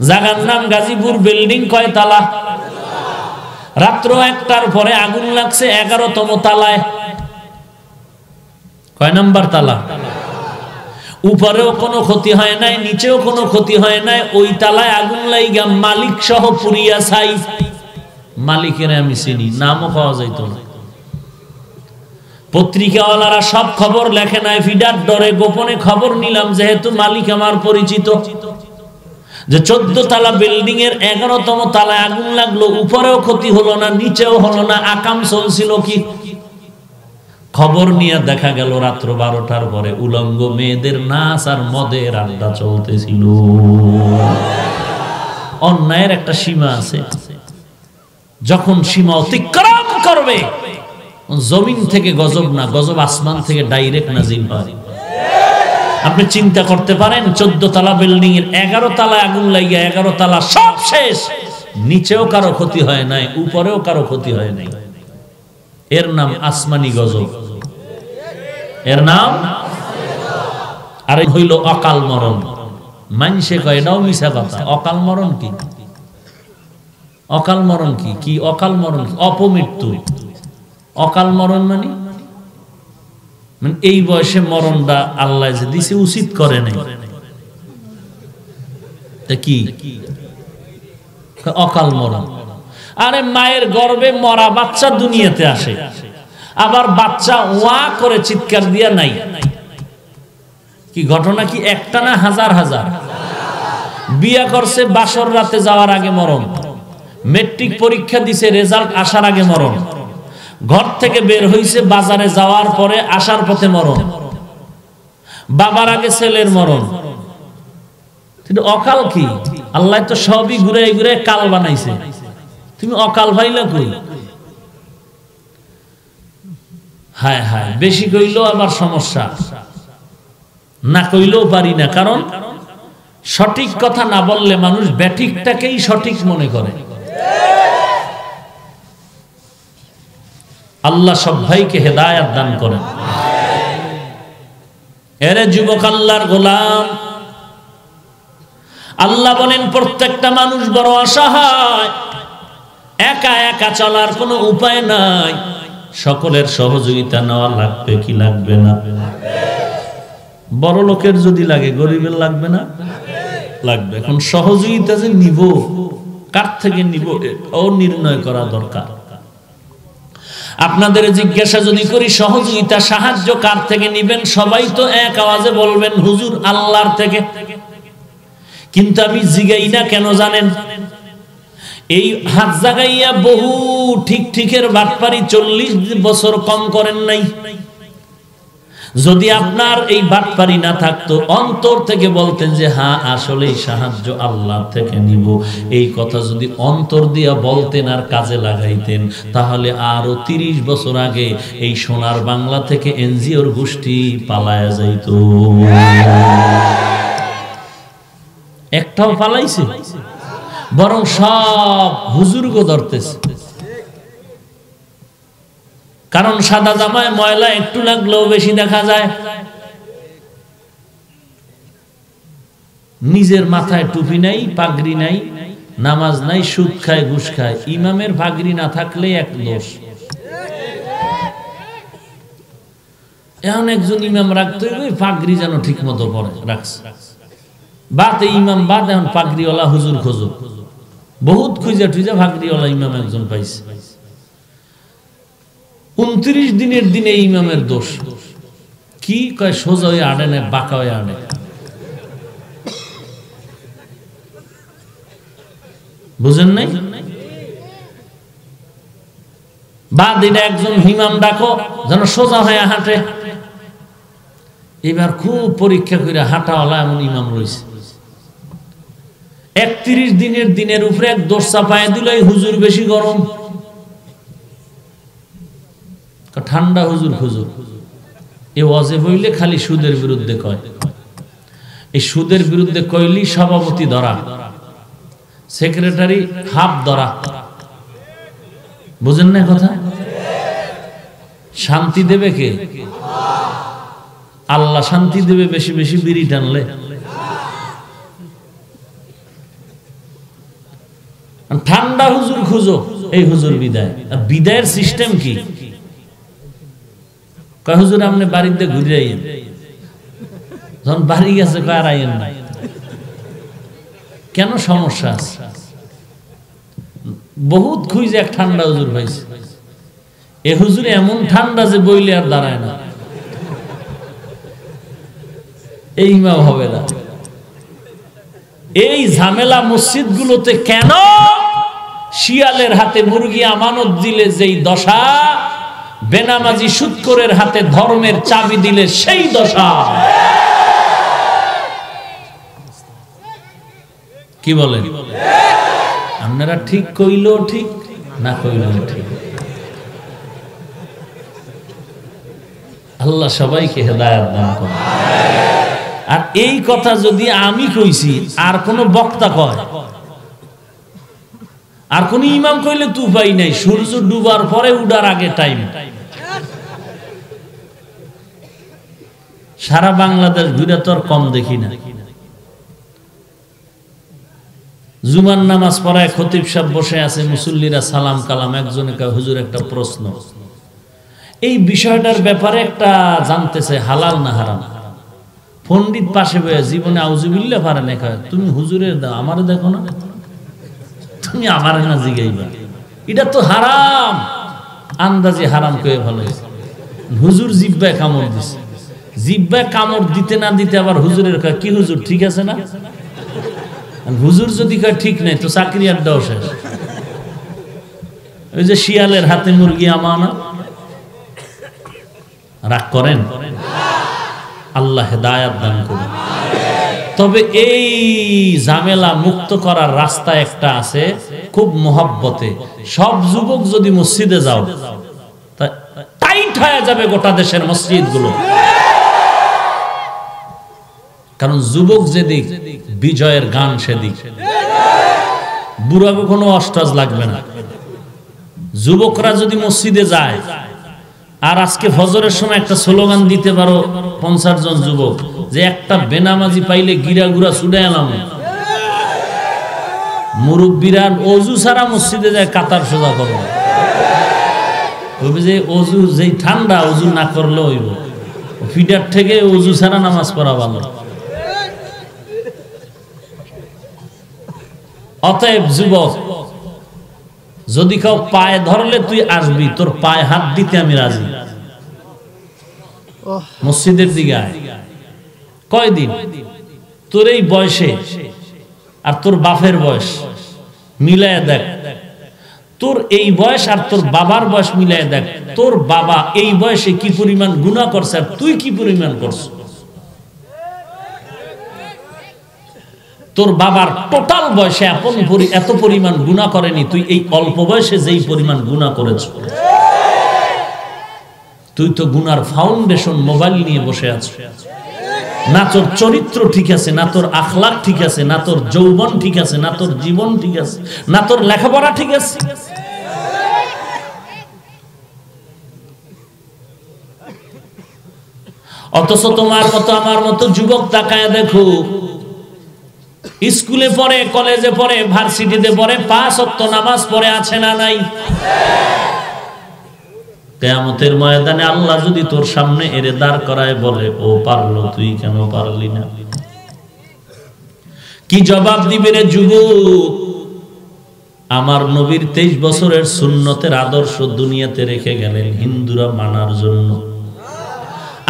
জায়গার নাম গাজীপুর, বিল্ডিং কয়তলা? রাত্র 1টার পরে আগুন লাগছে 11তম তালায়। কয় নাম্বার তালা? উপরেও কোনো ক্ষতি হয় নাই, নিচেও কোনো ক্ষতি হয় নাই। ওই তালায় আগুন লাইগা মালিক সহ পুরিয়া ছাই। মালিকের আমি চিনি, নামও পাওয়া যাইত না। পত্রিকাওয়ালারা সব খবর লেখে নাই, ফিডার ডরে গোপনে খবর নিলাম, যেহেতু মালিক আমার পরিচিত, যে 14 তালা বিল্ডিং এর 11তম তালায় আগুন লাগলো। উপরেও ক্ষতি হলো না, নিচেও হলো না, আকাম চলছিল কি? খবর নিয়ে দেখা গেল রাত্র 12টার পরে উলঙ্গ মেয়েদের নাচ আর মদের আড্ডা চলতেছিল। অন্যায়ের একটা সীমা আছে, যখন সীমা অতিক্রম করবে, জমিন থেকে গজব না, গজব আসমান থেকে ডাইরেক্ট নাজিল হয়। আপনি চিন্তা করতে পারেন, 14 তালা বিল্ডিং এর 11 তালায় আগুন লাগিয়া 11 তালা সব শেষ, নিচেও কারো ক্ষতি হয় নাই, উপরেও কারো ক্ষতি হয় নাই। এর নাম আসমানি গজব, এর নাম। আর হইল অকাল মরণ। মানুষে কয় এটাও মিছা কথা। অকাল মরণ কি? অকাল মরণ কি? কি অকাল মরণ? অপমৃত্যু। অকাল মরণ মানে এই বয়সে মরণটা আল্লাহ যে দিছে উচিত করে নাই, কি অকাল মরণ? আরে মায়ের গর্ভে মরা বাচ্চা দুনিয়াতে আসে, আবার বাচ্চা ওয়া করে চিৎকার দিয়া নাই। কি ঘটনা? কি একটা না হাজার হাজার? বিয়া করছে বাসর রাতে যাওয়ার আগে মরণ, মেট্রিক পরীক্ষা দিছে রেজাল্ট আসার আগে মরণ, ঘর থেকে বের হইছে বাজারে যাওয়ার পরে আসার পথে মরণ, বাবার আগে ছেলের মরণ। অকাল কি? আল্লাহ তো সবই ঘুরে ঘুরে কাল বানাইছে, তুমি অকাল ভাইলা কই? হায় হায়, বেশি কইলেও আবার সমস্যা, না কইলেও পারি না। কারণ সঠিক কথা না বললে মানুষ ব্যাঠিকটাকেই সঠিক মনে করে। আল্লাহ সব ভাইকে হেদায়েত দান করেন। এরে যুবক আল্লাহর গোলাম, আল্লাহ বলেন প্রত্যেকটা মানুষ বড় অসহায়, একা একা চলার কোনো উপায় নাই, সকলের সহযোগিতা নেওয়া লাগবে কি লাগবে না? বড় লোকের যদি লাগে, গরিবের লাগবে না? লাগবে। এখন সহযোগিতা যে নিব, কার থেকে নিব ও নির্ণয় করা দরকার। আপনাদের জিজ্ঞাসা যদি করি সহযোগিতা সাহায্য কার থেকে নিবেন, সবাই তো এক আওয়াজে বলবেন হুজুর আল্লাহর থেকে। কিন্তু আমি জিগাই না কেন জানেন? এই হাত জাগাইয়া বহু ঠিক ঠিকের বাটপারি 40 বছর কম করেন নাই। যদি আপনার এই বাটপারি না থাকতো, অন্তর থেকে বলতেন যে হ্যাঁ আসলেই সাহায্য আল্লাহ থেকে নিব, এই কথা যদি অন্তর দিয়া বলতেন আর কাজে লাগাইতেন, তাহলে আরো 30 বছর আগে এই সোনার বাংলা থেকে এনজিওর গোষ্ঠী পালায়া যাইত। একটাও পালাইছে? বরং সব হুজুরগো ধরতেছে। কারণ সাদা জামায় ময়লা একটু লাগলেও বেশি দেখা যায়। নিজের মাথায় টুপি নাই, পাগড়ি নাই, নামাজ নাই, সুদ খায়, ঘুষ খায়। ইমামের পাগড়ি না থাকলে এক দোষ। এখন একজন ইমাম রাখতে হবে, পাগড়ি যেন ঠিক মতো পরে রাখছে। বাতে ইমাম বাদ, এখন পাগড়িওয়ালা হুজুর খোঁজো। বহুত খুঁজা টুজা পাগড়িওয়ালা ইমাম একজন পাইছে। 29 দিনের দিনে ইমামের দোষ কি? কয় সোজা হয়ে আড়ে না, বাঁকা হয়ে আড়ে। বুঝেন নাই? বাদ এটা একজন ইমাম ডাকো যেন সোজা হয়ে হাঁটে। এবার খুব পরীক্ষা করে হাঁটাওয়ালা এমন ইমাম রয়েছে। 31 দিনের দিনের উপরে এক দোষ চাপায় দিল, হুজুর বেশি গরম, ঠান্ডা হুজুর খুঁজুর। এ ওয়াজে বইলে খালি সুদের বিরুদ্ধে কয়। এই সুদের বিরুদ্ধে কইলি সভাপতি ধরা, সেক্রেটারি হাফ ধরা। বুঝেন না কথা? শান্তি দেবে কে? আল্লাহ শান্তি দেবে বেশি বেশি বিড়ি টানলে। ঠান্ডা হুজুর খুঁজো, এই হুজুর বিদায়। আর বিদায়ের সিস্টেম কি? কয় হুজুর আপনি বাড়িতে ঘুরে আইয়েন, যখন বাড়ি গেছে কয় আর আইয়েন না। কেন? সমস্যা আছে। বহুত খুঁজে এক ঠান্ডা হুজুর পাইছে। এ হুজুর এমন ঠান্ডা যে বইলে আর দাঁড়ায় না, এই ইমাম হবে না। এই ঝামেলা মসজিদ গুলোতে কেন? শিয়ালের হাতে মুরগি আমানত দিলে যেই দশা, বেনামাজি সুদখোরের হাতে ধর্মের চাবি দিলে সেই দশা। কি বলেন? আপনারা ঠিক কইলেও ঠিক, না কইলেও ঠিক। আল্লাহ সবাইকে হেদায়েত দান করুন। আর এই কথা যদি আমি কইছি, আর কোন বক্তা কয়, আর কোন ইমাম কইলে তো উপায় নাই। সূর্য ডুবার পরে উড়ার আগে টাইম। সারা বাংলাদেশ ঘুরে তো আর কম দেখি না। জুমার নামাজ পড়ায় খতিব সাহেব বসে আছে, মুসল্লিরা সালাম কালাম। একজনে কয় হুজুর একটা প্রশ্ন, এই বিষয়টার ব্যাপারে একটা জানতেছে, হালাল না হারাম। পণ্ডিত পাশে বয়ে জীবনে আউযুবিল্লাহ পারে না, কয় তুমি হুজুরের দাও, আমারে দেখো না, তুমি আমারে না জিগাইবা, এটা তো হারাম। আন্দাজে হারাম কয়ে ভালো হয়েছে। হুজুর জিব্বায় কামড় দিছে, জিব্বায় কামড় দিতে না দিতে আবার হুজুরের কয় কি হুজুর ঠিক আছে না? হুজুর যদি কয় ঠিক নাই তো চাকরি আড্ডাও শেষ। ওই যে শিয়ালের হাতে মুরগি আমানত। রাগ করেন? আল্লাহ হেদায়েত দান করুন। তবে এই ঝামেলা মুক্ত করার রাস্তা একটা আছে, খুব মোহাব্বতে। সব যুবক যদি মসজিদে যাও, টাইট হয়ে যাবে গোটা দেশের মসজিদ গুলো। কারণ যুবক যেদিক, বিজয়ের গান সেদিক। বুড়াকে কোনো অস্টাজ লাগবে না। যুবকরা যদি মসজিদে যায়, আর আজকে ফজরের সময় একটা স্লোগান দিতে পারো 50 জন যুবক, যে একটা বেনামাজি পাইলে গিরা গুড়া ছুটে এলাম। মুরব্বীরা অজু ছাড়া মসজিদে যায় কাতার সোজা করো, যে অজু যেই ঠান্ডা, অজু না করলে হইব। ফিডার থেকে অজু ছাড়া নামাজ পড়া ভালো। অতএব যুবক, যদি কেউ পায়ে ধরলে তুই আসবি, তোর পায়ে হাত দিতে আমি রাজি। মসজিদের দিকে আয়। কয়দিন তোর এই বয়সে আর তোর বাপের বয়স মিলায় দেখ, তোর এই বয়স আর তোর বাবার বয়স মিলায় দেখ, তোর বাবা এই বয়সে কি পরিমাণ গুনাহ করছে আর তুই কি পরিমাণ করছিস। তোর বাবার টোটাল বয়সে এত পরিমাণ গুনাহ করেনি, তুই এই অল্প বয়সে যেই পরিমাণ গুনাহ করেছ। তুই তো গুনার ফাউন্ডেশন মোবাইল নিয়ে বসে আছিস। না তোর চরিত্র ঠিক আছে, না তোর আখলাক ঠিক আছে, না তোর যৌবন ঠিক আছে, না তোর জীবন ঠিক আছে, না তোর লেখাপড়া ঠিক আছে। অথচ তোমার মতো আমার মতো যুবক তাকায় দেখো, স্কুলে পড়ে, কলেজে পড়ে, ভার্সিটিতে পড়ে, 5 ওয়াক্ত নামাজ পড়ে আছে না নাই? কিয়ামতের ময়দানে আল্লাহ যদি তোর সামনে এরে দাঁড় করায় বলে, ও পারলো, তুই কেন পারলি না? কি জবাব দিবে রে যুবক? আমার নবীর 23 বছরের সুন্নতের আদর্শ দুনিয়াতে রেখে গেলেন হিন্দুরা মানার জন্য।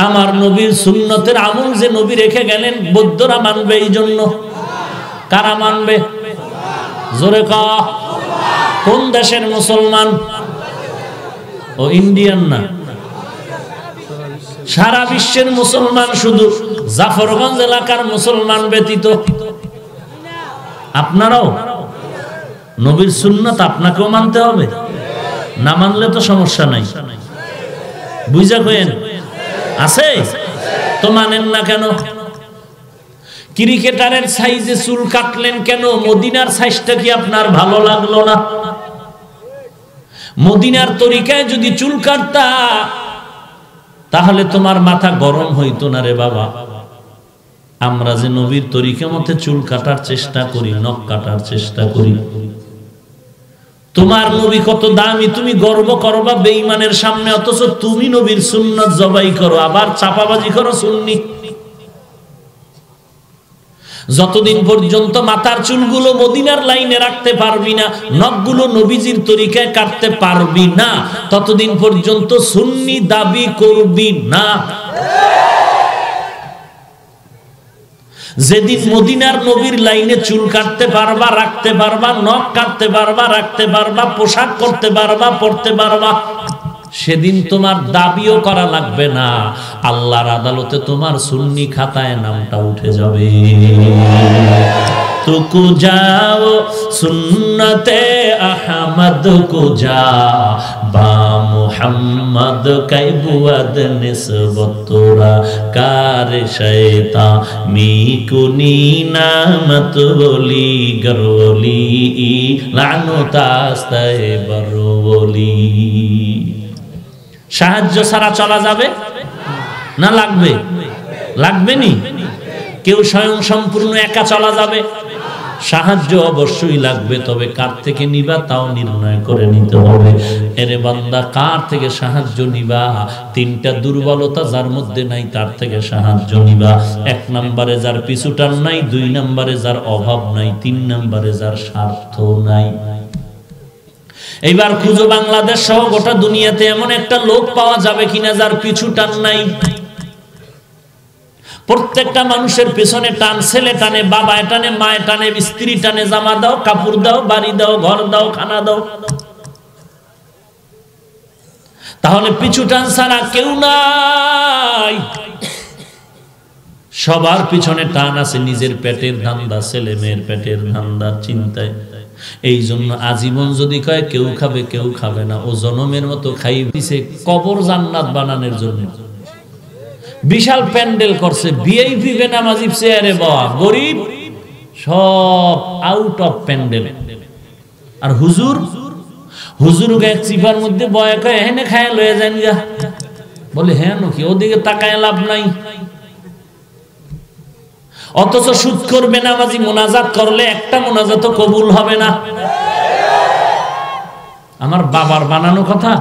আমার নবীর সুন্নতের আমল যে নবী রেখে গেলেন, বৌদ্ধরা মানবে এই জন্য। কারা মানবে? জোরে ক। কোন দেশের মুসলমান? ও ইন্ডিয়ান না, সারা বিশ্বের মুসলমান, শুধু জাফরগঞ্জ এলাকার মুসলমান ব্যতীত। আপনারাও নবীর সুন্নাত আপনাকেও মানতে হবে, না মানলে তো সমস্যা নাই। বুঝা কইেন আছে তো মানেন না কেন? ক্রিকেটারের সাইজে চুল কাটলেন কেন? মদিনার সাইজটা কি আপনার ভালো লাগলো না? মদিনার তরিকায় যদি চুল কাটতা, তাহলে তোমার মাথা গরম হইতো না রে বাবা। আমরা যে নবীর তরিকা মতে চুল কাটার চেষ্টা করি, নখ কাটার চেষ্টা করি, তোমার নবী কত দামি, তুমি গর্ব করবা বেঈমানের সামনে, অথচ তুমি নবীর সুন্নাত জবাই করো, আবার চাপাবাজি করো সুন্নি। যতদিন পর্যন্ত মাথার চুলগুলো মদিনার লাইনে রাখতে পারবি না, নখগুলো নবীজির তরিকায় কাটতে পারবি না, ততদিন পর্যন্ত সুন্নি দাবি করবি না। যেদিন মদিনার নবীর লাইনে চুল কাটতে পারবা, রাখতে পারবা, নখ কাটতে পারবা, রাখতে পারবা, পোশাক করতে পারবা, পড়তে পারবা, সেদিন তোমার দাবিও করা লাগবে না, আল্লাহর আদালতে তোমার সুন্নি খাতায় নামটা উঠে যাবে। तो को जाओ सुन्नते अहमद को जा बा मुहम्मद कैबुअद निस्बत तोरा कार शैता मी कुनी नामत बोली गरवली लानुतास्ताए बरवली। সাহায্য ছাড়া চলা যাবে না? লাগবে? লাগবে নি? কেউ স্বয়ং সম্পূর্ণ একা চলা যাবে? সাহায্য অবশ্যই লাগবে, তবে কার থেকে নিবা তাও নির্ণয় করে নিতে হবে। এরে বান্দা, কার থেকে সাহায্য নিবা? তিনটা দুর্বলতা যার মধ্যে নাই তার থেকে সাহায্য নিবা। এক নম্বরে যার পিছুটান নাই, দুই নম্বরে যার অভাব নাই, তিন নম্বরে যার স্বার্থ নাই। এইবার খুঁজো বাংলাদেশ সহ গোটা দুনিয়াতে এমন একটা লোক পাওয়া যাবে কিনা যার পিছু টান নাই। প্রত্যেকটা মানুষের পেছনে টান, ছেলে টানে, বাবা টানে, মা টানে, স্ত্রী টানে, জামা দাও, কাপড় দাও, বাড়ি দাও, ঘর দাও, খানা দাও। তাহলে পিছু টান ছাড়া কেউ নাই। সবার পিছনে টান আছে, নিজের পেটের ধান্দা, ছেলে মেয়ের পেটের ধান্দা, চিন্তায়। এই জন্য আজীবন যদি কয় কেউ খাবে কেউ খাবে না, ও জনমের মতো খাই দিছে কবর জান্নাত বানানোর জন্য। বিশাল প্যান্ডেল করছে, ভিআইপি বেনামাজি চেয়ারে বাবা, গরিব সব আউট অফ প্যান্ডেল। আর হুজুর এক চিপার মধ্যে বয়া কয় এখানে খায় লয়ে যান গা, বলে হ্যাঁ নাকি, ওদিকে তাকায় লাভ নাই। অথচ সুদ করবে নামাজি মোনাজাত করলে একটা মোনাজাতও কবুল হবে না। আমার বাবার বানানো কথা।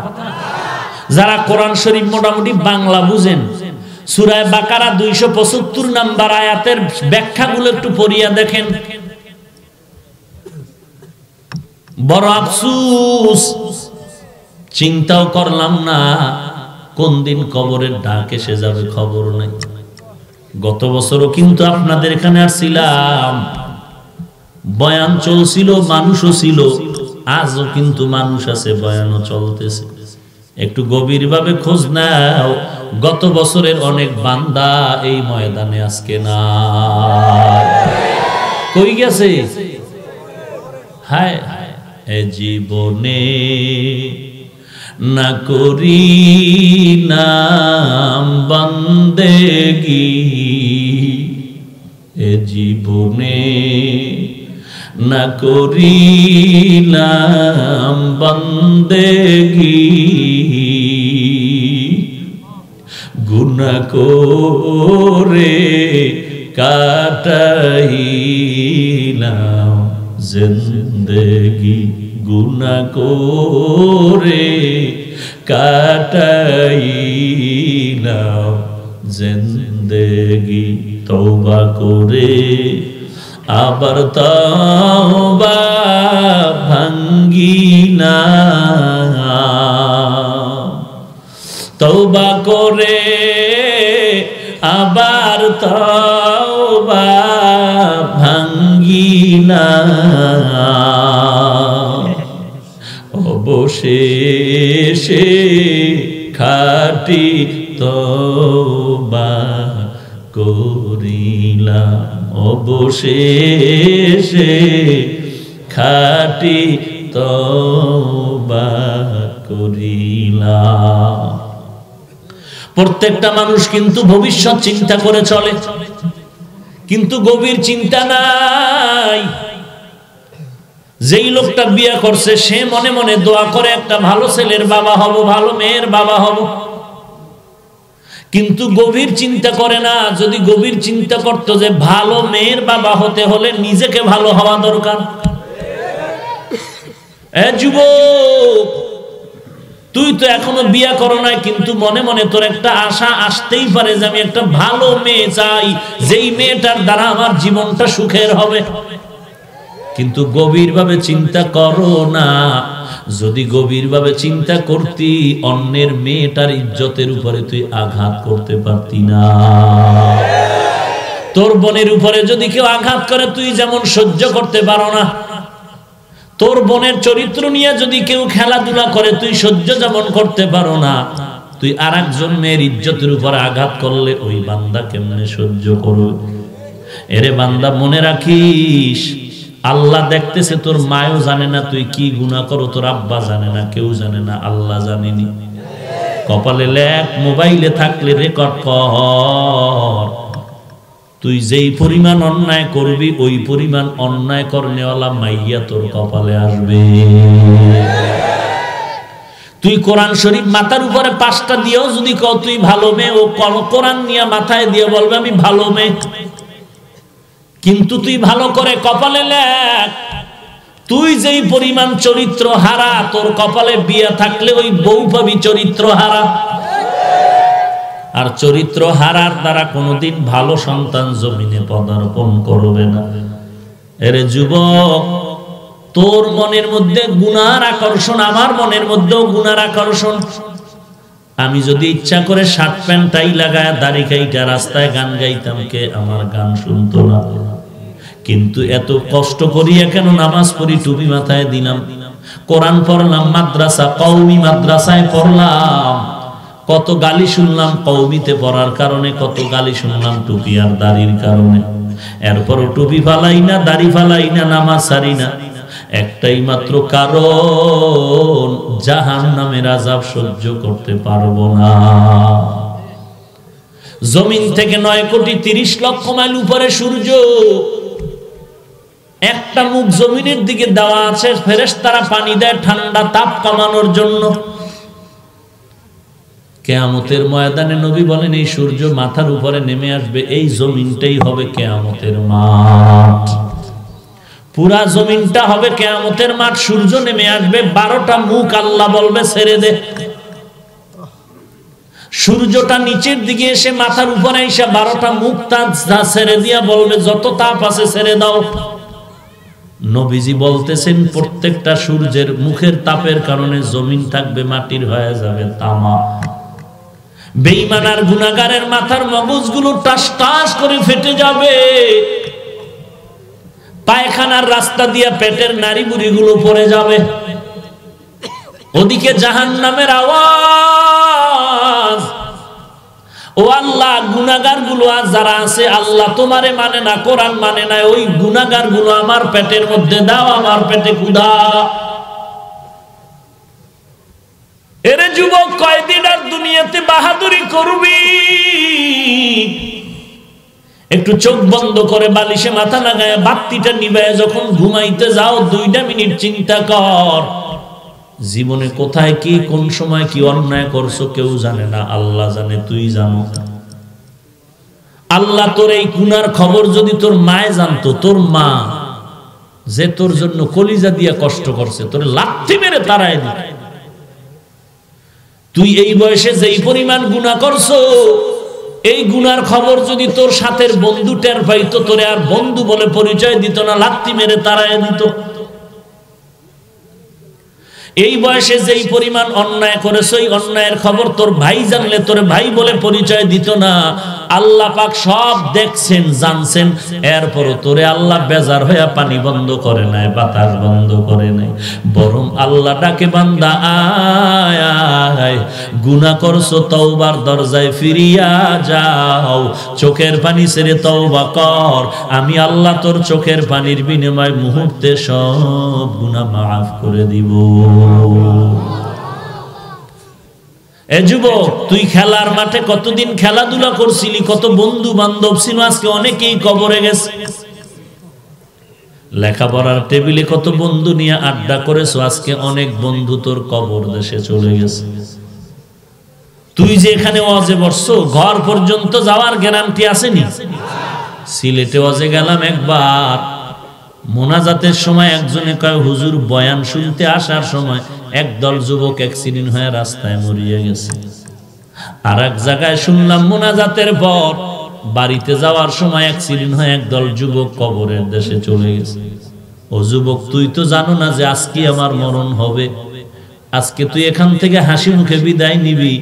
যারা কোরআন শরীফ মোটামুটি বাংলা বুঝেন, সূরা বাকারা 275 নাম্বার আয়াতের ব্যাখ্যাগুলো একটু পড়িয়া দেখেন। বড় আফসোস, চিন্তাও করলাম না কোন দিন কবরের ডাক এসে যাবে, খবর নাই। গত বছরও কিন্তু আপনাদের এখানে আসছিলাম, বয়ান চলছিল, মানুষও ছিল, আজও কিন্তু মানুষ আছে, বয়ানও চলতেছে। একটু গভীরভাবে খোঁজ নাও, গত বছরের অনেক বান্দা এই ময়দানে আজকে না, কই গেছে? হায় এ জীবনে না করি নাম বন্দেগি, এ জীবনে না করি নাম বন্দেগি, গুনাহ করে কাটাইলাম জিন্দেগি, গুনাহ করে কাটাইলাম জিন্দেগি। তওবা করে আবার তওবা ভাঙ্গিনা, তওবা করে আবার তওবা ভাঙ্গিনা, অবশেষে খাঁটি তওবা করিলাম, অবশেষে খাঁটি তওবা করিলাম। প্রত্যেকটা মানুষ কিন্তু ভবিষ্যৎ চিন্তা করে চলে, কিন্তু গভীর চিন্তা নাই। যেই লোকটা বিয়ে করছে সে মনে মনে দোয়া করে একটা ভালো ছেলের বাবা হব, ভালো মেয়ের বাবা হব। কিন্তু গভীর চিন্তা করে না। যদি গভীর চিন্তা করতো যে ভালো মেয়ের বাবা হতে হলে নিজেকে ভালো হওয়া দরকার। যুবক, তুই তো এখনো বিয়া করো নাই, কিন্তু মনে মনে তোর একটা আশা আসতেই পারে যে আমি একটা ভালো মেয়ে চাই, যেই মেয়েটার দ্বারা আমার জীবনটা সুখের হবে। কিন্তু গভীরভাবে চিন্তা করো না। যদি গভীরভাবে চিন্তা করতি, অন্যের মেয়েটার ইজ্জতের উপরে তুই আঘাত করতে পারতি না। তোর বোনের উপরে যদি কেউ আঘাত করে, তুই যেমন সহ্য করতে পারো না, তোর বোনের চরিত্র নিয়ে যদি কেউ খেলাধুলা করে, তুই সহ্য যেমন করতে পারো না, তুই আর একজন মেয়ের ইজ্জতের উপরে আঘাত করলে ওই বান্দা কেমনে সহ্য করবে? এরে বান্দা, মনে রাখিস, আল্লাহ দেখতেছে, তোর মায়ও জানে না তুই কি গুনাহ করো, তোর আব্বা জানে না, কেউ জানে না, আল্লাহ জানেনি। কপালে লেখ, মোবাইলে থাকলে রেকর্ড কর। তুই যেই পরিমাণ অন্যায় করবি, ওই পরিমাণ অন্যায় করনেওয়ালা মাইয়া তোর কপালে আসবে। তুই কোরআন শরীফ মাথার উপরে 5টা দিয়েও যদি কও তুই ভালো মেয়ে, ও কোরআন নিয়ে মাথায় দিয়ে বলবে আমি ভালো মেয়ে। কিন্তু তুই ভালো করে কপালে লেখ, তুই যেই পরিমাণ চরিত্র হারা, তোর কপালে বিয়া থাকলে ওই বউ পাবি চরিত্র হারা। আর চরিত্র হারার দ্বারা কোনোদিন ভালো সন্তান জমিনে পদার্পণ করবে না। এরে যুবক, তোর মনের মধ্যে গুনার আকর্ষণ, আমার মনের মধ্যেও গুনার আকর্ষণ। আমি যদি ইচ্ছা করে শার্ট প্যান্ট টাই লাগায় দাড়ি কাইটা রাস্তায় গান গাইতাম, কে আমার গান শুনতো না। কিন্তু এত কষ্ট করিয়া কেন নামাজ পড়ি, টুপি মাথায় দিলাম, কোরআন পড়লাম, মাদ্রাসা কওমি মাদ্রাসায় পড়লাম, কত গালি শুনলাম কওমিতে পড়ার কারণে, কত গালি শুনলাম টুপি আর দাড়ির কারণে। এরপরও টুপি ফালাই না, দাড়ি ফালাই না, নামাজ ছাড়ি না, একটাই মাত্র কারণ, জাহান্নামের আযাব সহ্য করতে পারবো না। জমিন থেকে 9,30,00,000 মাইল উপরে সূর্য, একটা মুখ জমিনের দিকে দেওয়া আছে, ফেরেশতারা পানি দেয় ঠান্ডা তাপ কমানোর জন্য। কিয়ামতের ময়দানে নবী বলেন, এই সূর্য মাথার উপরে নেমে আসবে, এই জমিনটাই হবে কিয়ামতের মাঠ। পুরা জমিনটা হবে কিয়ামতের মাঠ। সূর্য নেমে আসবে, 12টা মুখ আল্লাহ বলবে ছেড়ে দে। সূর্যটা নিচের দিকে এসে মাথার উপরে এসে 12টা মুখ তা ছেড়ে দিয়া বলবে যত তাপ আছে ছেড়ে দাও। নবীজি বলতেছেন, প্রত্যেকটা সূর্যের মুখের তাপের কারণে জমিন থাকবে মাটির হয়ে যাবে তামা। বেঈমান আর গুনাহগারের মাথার মগজগুলো টাস টাস করে ফেটে যাবে। পায়খানার রাস্তা দিয়ে পেটের নাড়ি বুড়িগুলো পড়ে যাবে। ওদিকে জাহান্নামের আওয়াজ। ও আল্লাহ, গুনাহগার গুলো যারা আছে, আল্লাহ তোমারে মানে না, কোরআন মানে না, ওই গুনাহগার গুলো আমার পেটের মধ্যে দাও, আমার পেটে ক্ষুধা। এরে যুবক, কয়দিন আর দুনিয়াতে বাহাদুরি করবি? একটু চোখ বন্ধ করে বালিশে মাথা লাগায় বাতিটা নিবায় যখন ঘুমাইতে যাও, 2টা মিনিট চিন্তা কর, জীবনে কোথায় কি কোন সময় কি অন্যায় করছো কেউ জানে না, আল্লাহ জানে, তুই জানো। আল্লাহ তোর এই গুনার খবর যদি তোর মায়ে জানতো, তোর মা যে তোর জন্য কলিজা দিয়া কষ্ট করছে, তোর লাথি মেরে তাড়ায় দিত। তুই এই বয়সে যেই পরিমাণ গুনাহ করছো, এই গুনার খবর যদি তোর সাথের বন্ধু টের পাইতো, তোরে আর বন্ধু বলে পরিচয় দিত না, লাথি মেরে তাড়ায় দিত। এই বয়সে যেই পরিমাণ অন্যায় করেছো, এই অন্যায়ের খবর তোর ভাই জানলে তোর ভাই বলে পরিচয় দিত না। আল্লাহ পাক সব দেখছেন, জানছেন, এরপরও তোরে আল্লাহ বেজার হইয়া পানি বন্ধ করে নাই, বাতাস বন্ধ করে নাই, বরং আল্লাহ ডাকে, বান্দা আয় আয়, গুনাহ করছো, তওবার দরজায় ফিরিয়া যাও, চোখের পানি ছেড়ে তওবা কর, আমি আল্লাহ তোর চোখের পানির বিনিময়ে মুহূর্তে সব গুনাহ মাফ করে দিব। এ যুবক, তুই খেলার মাঠে কতদিন খেলাধুলা করছিলি, কত বন্ধু বান্ধব ছিল, আজকে অনেকেই কবরে গেছে। লেখাপড়ার টেবিলে কত বন্ধু নিয়ে আড্ডা করেছো, আজকে অনেক বন্ধু তোর কবর দেশে চলে গেছে। তুই যে এখানে ওয়াজে বসছো, ঘর পর্যন্ত যাওয়ার গ্যারান্টি আসেনি? সিলেটে ওয়াজে গেলাম একবার, মোনাজাতের সময় একজনে কয় হুজুর বয়ান শুনতে আসার সময় একদল যুবক অ্যাক্সিডেন্ট হয়ে রাস্তায় মরিয়ে গেছে। আর এক জায়গায় শুনলাম মোনাজাতের পর বাড়িতে যাওয়ার সময় অ্যাক্সিডেন্ট হয়ে একদল যুবক কবরের দেশে চলে গেছে। ও যুবক, তুই তো জানো না যে আজকে আমার মরণ হবে? আজকে তুই এখান থেকে হাসি মুখে বিদায় নিবি,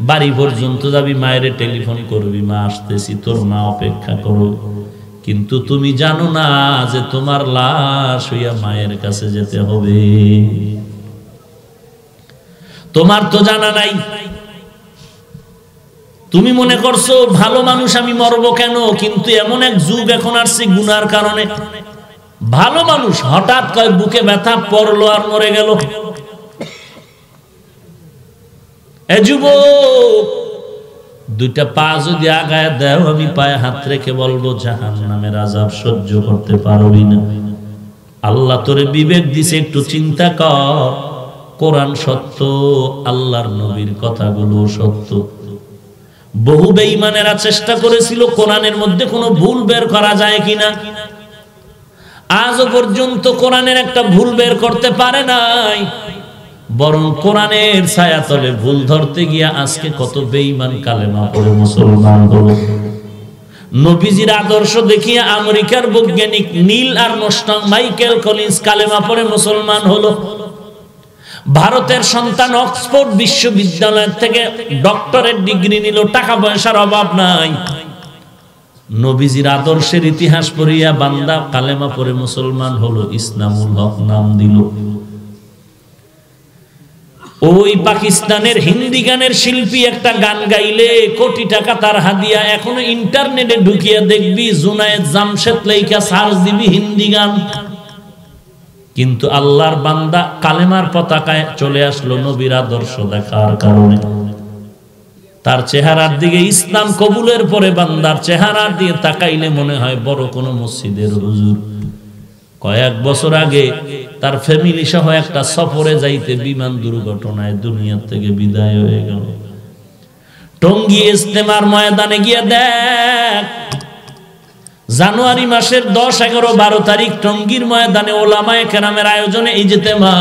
বাড়ি পর্যন্ত যাবি, মায়ের টেলিফোন করবি, মা আসতেছি, তোর মা অপেক্ষা করো। কিন্তু তুমি জানো না যে তোমার লাশ হইয়া মায়ের কাছে যেতে হবে। তোমার তো জানা নাই। তুমি মনে করছো ভালো মানুষ, আমি মরবো কেন? কিন্তু এমন এক যুগ এখন আসছে গুনার কারণে ভালো মানুষ হঠাৎ কয় বুকে ব্যথা, পড়লো আর মরে গেল। এ যুবক, দুইটা পা যদি আগায় দেও, আমি পায়ে হাত রেখে বলবো জাহান্নামের আযাব সহ্য করতে পারবি না। আল্লাহ তোরে বিবেক দিছে, একটু চিন্তা কর। কোরআন সত্য, আল্লাহর নবীর কথাগুলো সত্য। বহু বেঈমানেরা চেষ্টা করেছিল কোরআনের মধ্যে কোনো ভুল বের করা যায় কিনা, আজও পর্যন্ত কোরআনের একটা ভুল বের করতে পারে নাই। বরং কোরআনের ছায়াতলে ভুল ধরতে গিয়া আজকে কত বেঈমান কালেমা পড়ে মুসলমান হলো। নবীজির আদর্শ দেখিয়ে আমেরিকার বৈজ্ঞানিক নীল আর্মস্ট্রং, মাইকেল কলিন্স কালেমা পড়ে মুসলমান হলো। ভারতের সন্তান অক্সফোর্ড বিশ্ববিদ্যালয় থেকে ডক্টরেট ডিগ্রি নিল, টাকা পয়সার অভাব নাই। নবীজির আদর্শের ইতিহাস পড়িয়া বান্দা কালেমা পড়ে মুসলমান হলো, ইসলামুল হক নাম দিল। ওই পাকিস্তানের হিন্দি গানের শিল্পী একটা গান গাইলে কোটি টাকা তার হাদিয়া। এখনো ইন্টারনেটে ঢুকিয়া দেখবি জুনায়েদ জামশেদ লেখা সার্চ দিবি হিন্দি গান। কিন্তু আল্লাহর বান্দা কালেমার পতাকায় চলে আসলো নবীর আদর্শ দেখার কারণে। তার চেহারার দিকে, ইসলাম কবুলের পরে বান্দার চেহারার দিকে তাকাইলে মনে হয় বড় কোনো মসজিদের হুজুর। কয়েক বছর আগে তার ফ্যামিলি সহ একটা সফরে যাইতে বিমান দুর্ঘটনায় দুনিয়া থেকে বিদায় হয়ে গেল। টঙ্গী ইজতেমার ময়দানে গিয়ে দেখ, জানুয়ারি মাসের 10, 11, 12 তারিখ টঙ্গীর ময়দানে ওলামায়ে কেরামের আয়োজনে ইজতেমা।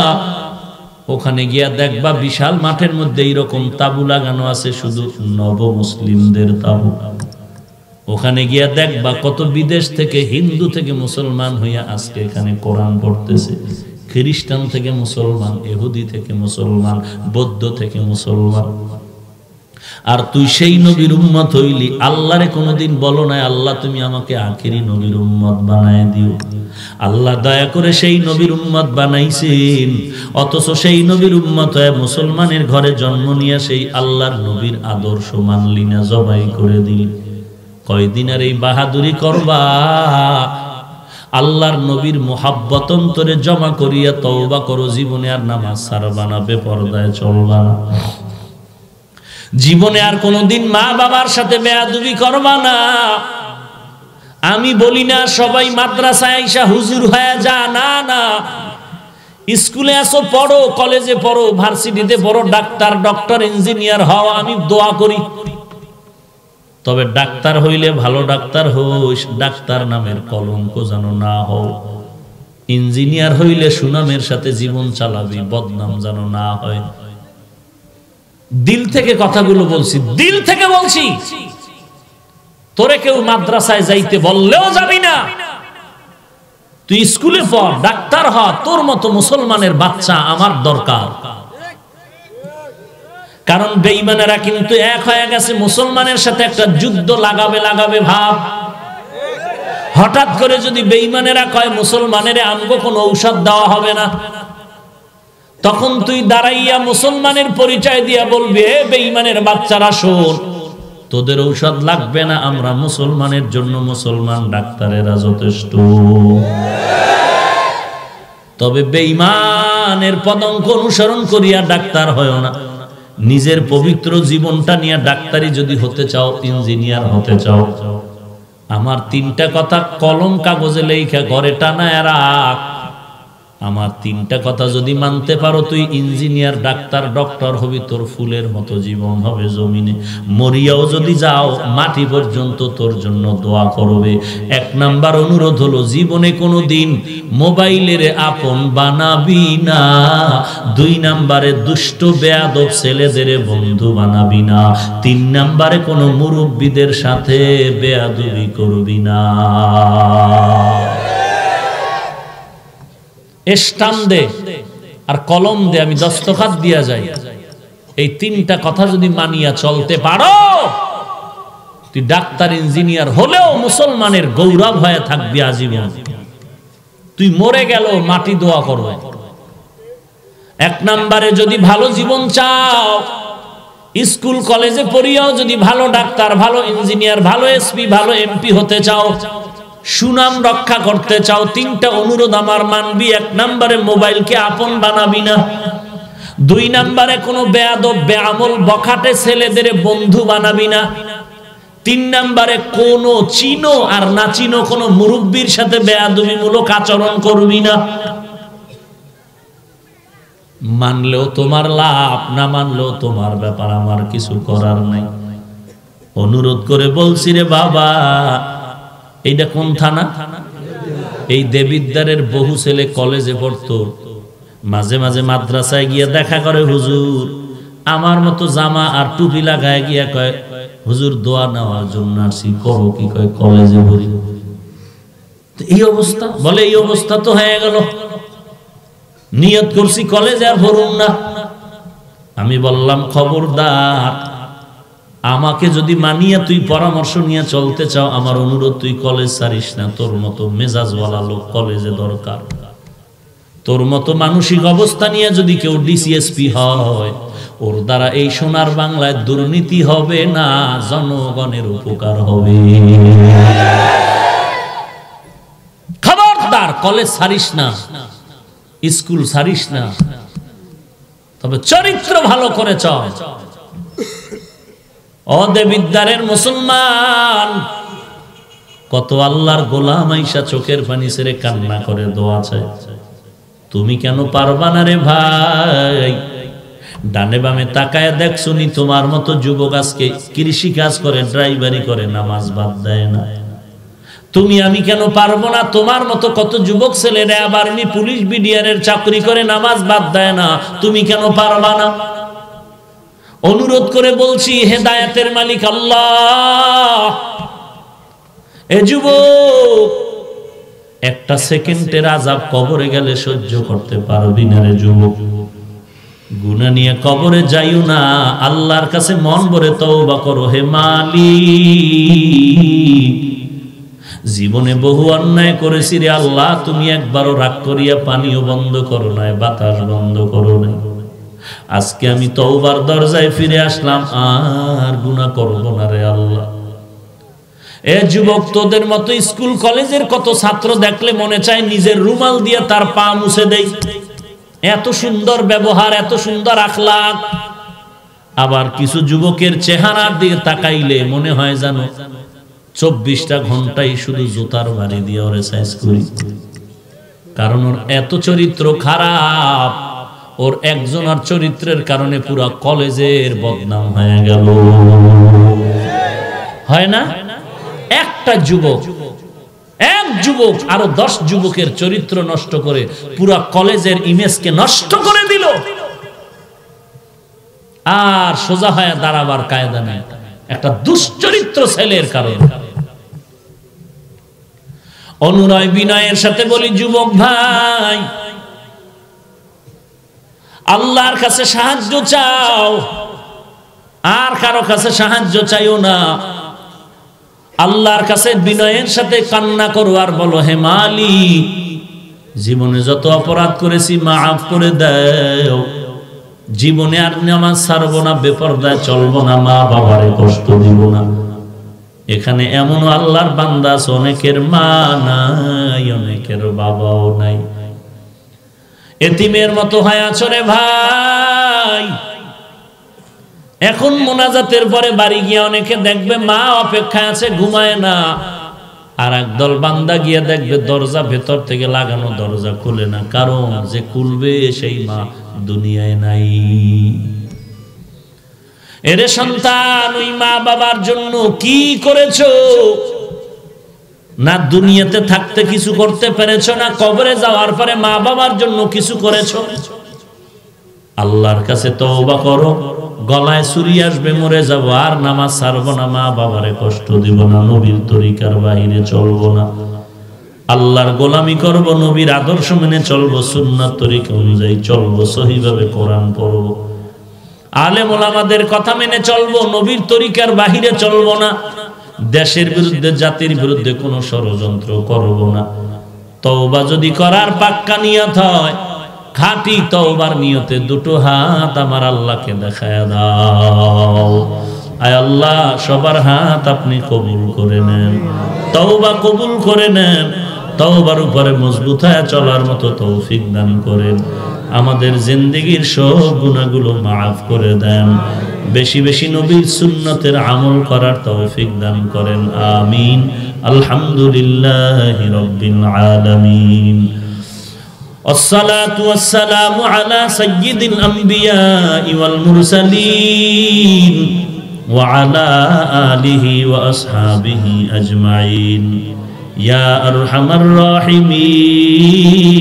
ওখানে গিয়া দেখবা বিশাল মাঠের মধ্যে এইরকম তাবু লাগানো আছে, শুধু নব মুসলিমদের তাবু। ওখানে গিয়া দেখবা কত বিদেশ থেকে, হিন্দু থেকে মুসলমান হইয়া আজকে এখানে কোরআন পড়তেছে। খ্রিস্টান থেকে মুসলমান, ইহুদি থেকে মুসলমান, বৌদ্ধ থেকে মুসলমান। আর তুই সেই নবীর উম্মত হইলি। আল্লাহরে কোনোদিন বলো না আল্লাহ তুমি আমাকে আখেরি নবীর উম্মত বানায় দিও। আল্লাহ দয়া করে সেই নবীর উম্মত বানাইছেন, অথচ সেই নবীর উম্মত হয়ে মুসলমানের ঘরে জন্ম নিয়ে সেই আল্লাহর নবীর আদর্শ মানলি না, জবাই করে দিলি। কয়দিন আর এই বাহাদুরি করবা? আল্লাহর নবীর মুহাব্বত অন্তরে জমা করিয়া তওবা করো। জীবনে আর নামাজ ছাড়বা না, বেপরদায় চলবা না। জীবনে আর কোনোদিন মা বাবার সাথে বেয়াদবি করবা না। আমি বলি না সবাই মাদ্রাসায় আইসা হুজুর হয়ে যা, না না। স্কুলে আসো, পড়ো, কলেজে পড়ো, ভার্সিটিতে পড়ো, ডাক্তার, ডক্টর, ইঞ্জিনিয়ার হও, আমি দোয়া করি। তবে ডাক্তার হইলে ভালো ডাক্তার হইস, ডাক্তার নামের কলঙ্ক যেন না হও। ইঞ্জিনিয়ার হইলে সুনামের সাথে জীবন চালাবি, বদনাম যেন না হয়। দিল থেকে কথাগুলো বলছি, দিল থেকে বলছি। তোরে কেউ মাদ্রাসায় যাইতে বললেও যাবি না। তুই স্কুলে পড়, ডাক্তার হ, তোর মতো মুসলমানের বাচ্চা আমার দরকার। কারণ বেঈমানেরা কিন্তু এক হয়ে গেছে, মুসলমানের সাথে একটা যুদ্ধ লাগাবে লাগাবে ভাব। হঠাৎ করে যদি বেঈমানেরা কয় মুসলমানের আমগো কোনো ঔষধ দেওয়া হবে না, তখন তুই দাঁড়াইয়া মুসলমানের পরিচয় দিয়া বলবি, হে বেঈমানের বাচ্চারা শোন, তোদের ঔষধ লাগবে না, আমরা মুসলমানের জন্য মুসলমান ডাক্তারেরা যথেষ্ট। তবে বেঈমানের পদঙ্ক অনুসরণ করিয়া ডাক্তার হয় না। নিজের পবিত্র জীবনটা নিয়ে ডাক্তারি যদি হতে চাও, ইঞ্জিনিয়ার হতে চাও, আমার 3টা কথা কলম কাগজে লেখা ঘরে টানায় রাখ। আমার তিনটা কথা যদি মানতে পারো, তুই ইঞ্জিনিয়ার, ডাক্তার, ডক্টর হবি, তোর ফুলের মতো জীবন হবে জমিনে। মরিয়াও যদি যাও, মাটি পর্যন্ত তোর জন্য দোয়া করবে। এক নাম্বার অনুরোধ হলো, জীবনে কোনো দিন মোবাইলের আপন বানাবি না। দুই নাম্বারে দুষ্ট বেয়াদব ছেলেদের বন্ধু বানাবি না। তিন নাম্বারে কোনো মুরব্বীদের সাথে বেয়াদবি করবি না। স্টাম্প দে আর কলম দে, আমি দস্তখত দিয়া যাই। এই তিনটা কথা যদি মানিয়া চলতে পারো, তুই ডাক্তার ইঞ্জিনিয়ার হলেও মুসলমানের গৌরব হয়ে থাকবি আজীবন। তুই মরে গেল মাটি দোয়া করবে। এক নম্বরে যদি ভালো জীবন চাও, স্কুল কলেজে পড়িয়াও যদি ভালো ডাক্তার, ভালো ইঞ্জিনিয়ার, ভালো এসপি, ভালো এমপি হতে চাও, সুনাম রক্ষা করতে চাও, তিনটা অনুরোধ আমার মানবি। এক নম্বরে মোবাইলকে আপন বানাবি না। দুই নম্বরে কোনো বেয়াদব বেআমল বখাটে ছেলেদের বন্ধু বানাবি না। তিন নম্বরে কোনো চিনো আর না চিনো কোনো মুরব্বির সাথে বেয়াদবিমূলক আচরণ করবি না। মানলেও তোমার লাভ, না মানলেও তোমার ব্যাপার, আমার কিছু করার নাই। অনুরোধ করে বলছি রে বাবা, এইটা কোন থানা? এই দেবিদ্বারের বহু ছেলে কলেজে পড়তো, মাঝে মাঝে মাদ্রাসায় গিয়ে দেখা করে, হুজুর আমার মতো জামা আর টুপি লাগায় গিয়া কয়, হুজুর দোয়া নেওয়ার জন্য আসি, করো কি? কয় কলেজে পড়ি। এই অবস্থা, বলে এই অবস্থা তো হয়ে গেল, নিয়ত করছি কলেজে আর পড়ুন না। আমি বললাম খবরদার, আমাকে যদি মানিয়া তুই পরামর্শ নিয়ে চলতে চাও, আমার অনুরোধ তুই কলেজ ছাড়িস না। তোর মতো মেজাজওয়ালা লোক কলেজে দরকার। তোর মতো মানসিক অবস্থা নিয়ে যদি কেউ ডিসিএসপি হয়, ওর দ্বারা এই সোনার বাংলায় দুর্নীতি হবে না, জনগণের উপকার হবে। খবরদার কলেজ ছাড়িস না, স্কুল ছাড়িস না, তবে চরিত্র ভালো করে চল। অদেবিদ্বারের মুসলমান, কত আল্লাহর গোলাম আইসা চোখের পানি ছেড়ে কান্না করে দোয়া চায়। তুমি কেন পারবা না রে ভাই? ডানে বামে তাকায় দেখছো নি তোমার মতো যুবক আজকে কৃষি কাজ করে, ড্রাইভারি করে, নামাজ বাদ দেয় না। তুমি আমি কেন পারবো না? তোমার মতো কত যুবক ছেলেরা আবার পুলিশ বিডিআরের চাকরি করে, নামাজ বাদ দেয় না। তুমি কেন পারবা না? অনুরোধ করে বলছি, হেদায়েতের মালিক আল্লাহ। এ যুবক, একটা সেকেন্ডের আযাব কবরে গেলে সহ্য করতে পারবি না রে যুবক। গুনাহ নিয়ে কবরে যাইও না, আল্লাহর কাছে মন ভরে তওবা করো। হে মালিক, জীবনে বহু অন্যায় করেছি রে আল্লাহ, তুমি একবারও রাগ করিয়া পানিও বন্ধ করো নাই, বাতাস বন্ধ করো নাই। আজকে আমি তওবার দরজায় ফিরে আসলাম, আর গুনাহ করব না রে আল্লাহ। এ যুবক, তোদের মতো স্কুল কলেজের কত ছাত্র দেখলে মনে চায় নিজের রুমাল দিয়ে তার পা মুছে দেই। এত সুন্দর ব্যবহার, এত সুন্দর আখলাক। আবার কিছু যুবকের চেহারার দিকে তাকাইলে মনে হয় জানো 24টা ঘন্টাই শুধু জুতার বাড়ি দিয়ে ওরে সাইজ করি। কারণ ওর এত চরিত্র খারাপ, ওর একজনের চরিত্রের কারণে পুরো কলেজের বদনাম হয়ে গেল। হয় না? একটা যুবক, এক যুবক আরো 10 যুবকের চরিত্র নষ্ট করে পুরো কলেজের ইমেজকে নষ্ট করে দিল। আর সোজা হয়ে দাঁড়াবার কায়দা নেই, একটা দুশ্চরিত্র ছেলের কারণে। অনুনয় বিনয়ের সাথে বলি, যুবক ভাই, আল্লাহর কাছে সাহায্য চাও, আর কারো কাছে সাহায্য চাইও না। আল্লাহর কাছে বিনয়ের সাথে কান্না করো আর বলো, হে মালিক, জীবনে যত অপরাধ করেছি মাফ করে দাও। জীবনে আর নামাজ ছাড়বো না, বেপরদায় চলবো না, মা বাবারে কষ্ট দিব না। এখানে এমন আল্লাহর বান্দা আছে, অনেকের মা নাই, অনেকের বাবাও নাই, এতিমের মতো হয়ে আছো রে ভাই। এখন মোনাজাতের পরে বাড়ি গিয়ে অনেকে দেখবে মা অপেক্ষায় আছে, ঘুমায় না। আর একদল বান্দা গিয়ে দেখবে দরজা ভেতর থেকে লাগানো, দরজা খুলে না, কারণ যে খুলবে সেই মা দুনিয়ায় নাই। এরে সন্তান, ওই মা বাবার জন্য কি করেছো? না দুনিয়াতে থাকতে কিছু করতে পেরেছো, না কবরে যাওয়ার পরে মা বাবার জন্য কিছু করেছো? আল্লাহর কাছে তওবা করো। গলায় ছুরি আসবে, মরে যাব, আর নামাজ ছাড়বো না, মা বাবারে কষ্ট দিব না, নবীর তরিকার বাইরে চলবো না, আল্লাহর গোলামি করব, নবীর আদর্শ মেনে চলবো, সুন্নাত তরিকা অনুযায়ী চলবো, সহিভাবে কোরআন পড়বো, আলেম ওলামাদের কথা মেনে চলবো, নবীর তরিকার বাহিরে চলবো না, দেশের বিরুদ্ধে জাতির বিরুদ্ধে কোনো ষড়যন্ত্র করব না। তওবা যদি করার পাক্কা নিয়ত হয়, খাঁটি তওবার নিয়তে দুটো হাত আমার আল্লাহকে দেখায় দাও। আয় আল্লাহ, সবার হাত আপনি কবুল করে নেন, তওবা কবুল করে নেন, তওবার উপরে মজবুত হয়ে চলার মতো তৌফিক দান করেন, আমাদের জিন্দেগীর সব গুনাহগুলো মাফ করে দেন, বেশি বেশি নবীর সুন্নতের আমল করার তৌফিক দান করেন। আমিন। আলহামদুলিল্লাহি রাব্বিল আলামিন। والصلاة والسلام على سيد الأنبياء والمرسلين وعلى آله وأصحابه أجمعين يا أرحم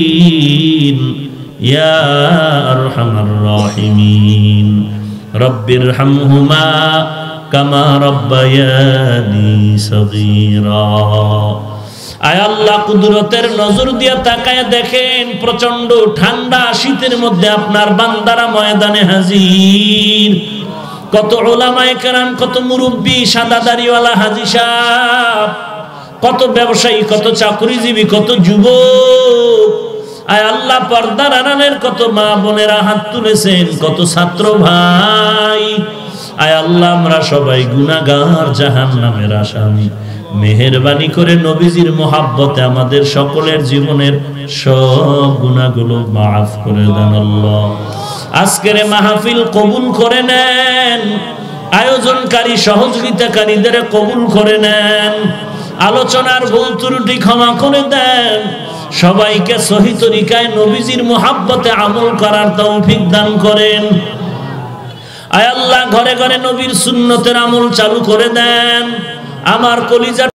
الراحمين يا أرحم الراحمين رب ارحمهما كما ربياني صغيرا। আয় আল্লাহ, কুদরতের নজর দিয়ে তাকায় দেখেন, প্রচন্ড ঠান্ডা শীতের মধ্যে আপনার বান্দারা ময়দানে হাজির। কত উলামায়ে কেরাম, কত মুরব্বী, সাদা দাড়িওয়ালা হাজী সাহেব, কত ব্যবসায়ী, কত চাকরিজীবী, কত যুবক। আয় আল্লাহ, পর্দার আড়ালের কত মা বোনেরা হাত তুলেছেন, কত ছাত্র ভাই। আয় আল্লাহ, আমরা সবাই গুনাহগার, জাহান্নামের আসামি। মেহেরবানি করে নবীজির মোহাব্বতে আমাদের সকলের জীবনের সব গুনাহগুলো মাফ করে দেন আল্লাহ। আজকের মাহফিল কবুল করে নেন, আয়োজনকারী সহযোগিতাকারীদের কবুল করে নেন, আলোচনার ভুল ত্রুটি ক্ষমা করে দেন, সবাইকে সহি তরিকায় নবীজির মোহাব্বতে আমল করার তৌফিক দান করেন। আয় আল্লাহ, ঘরে ঘরে নবীর সুন্নতের আমল চালু করে দেন। আমার কলিজা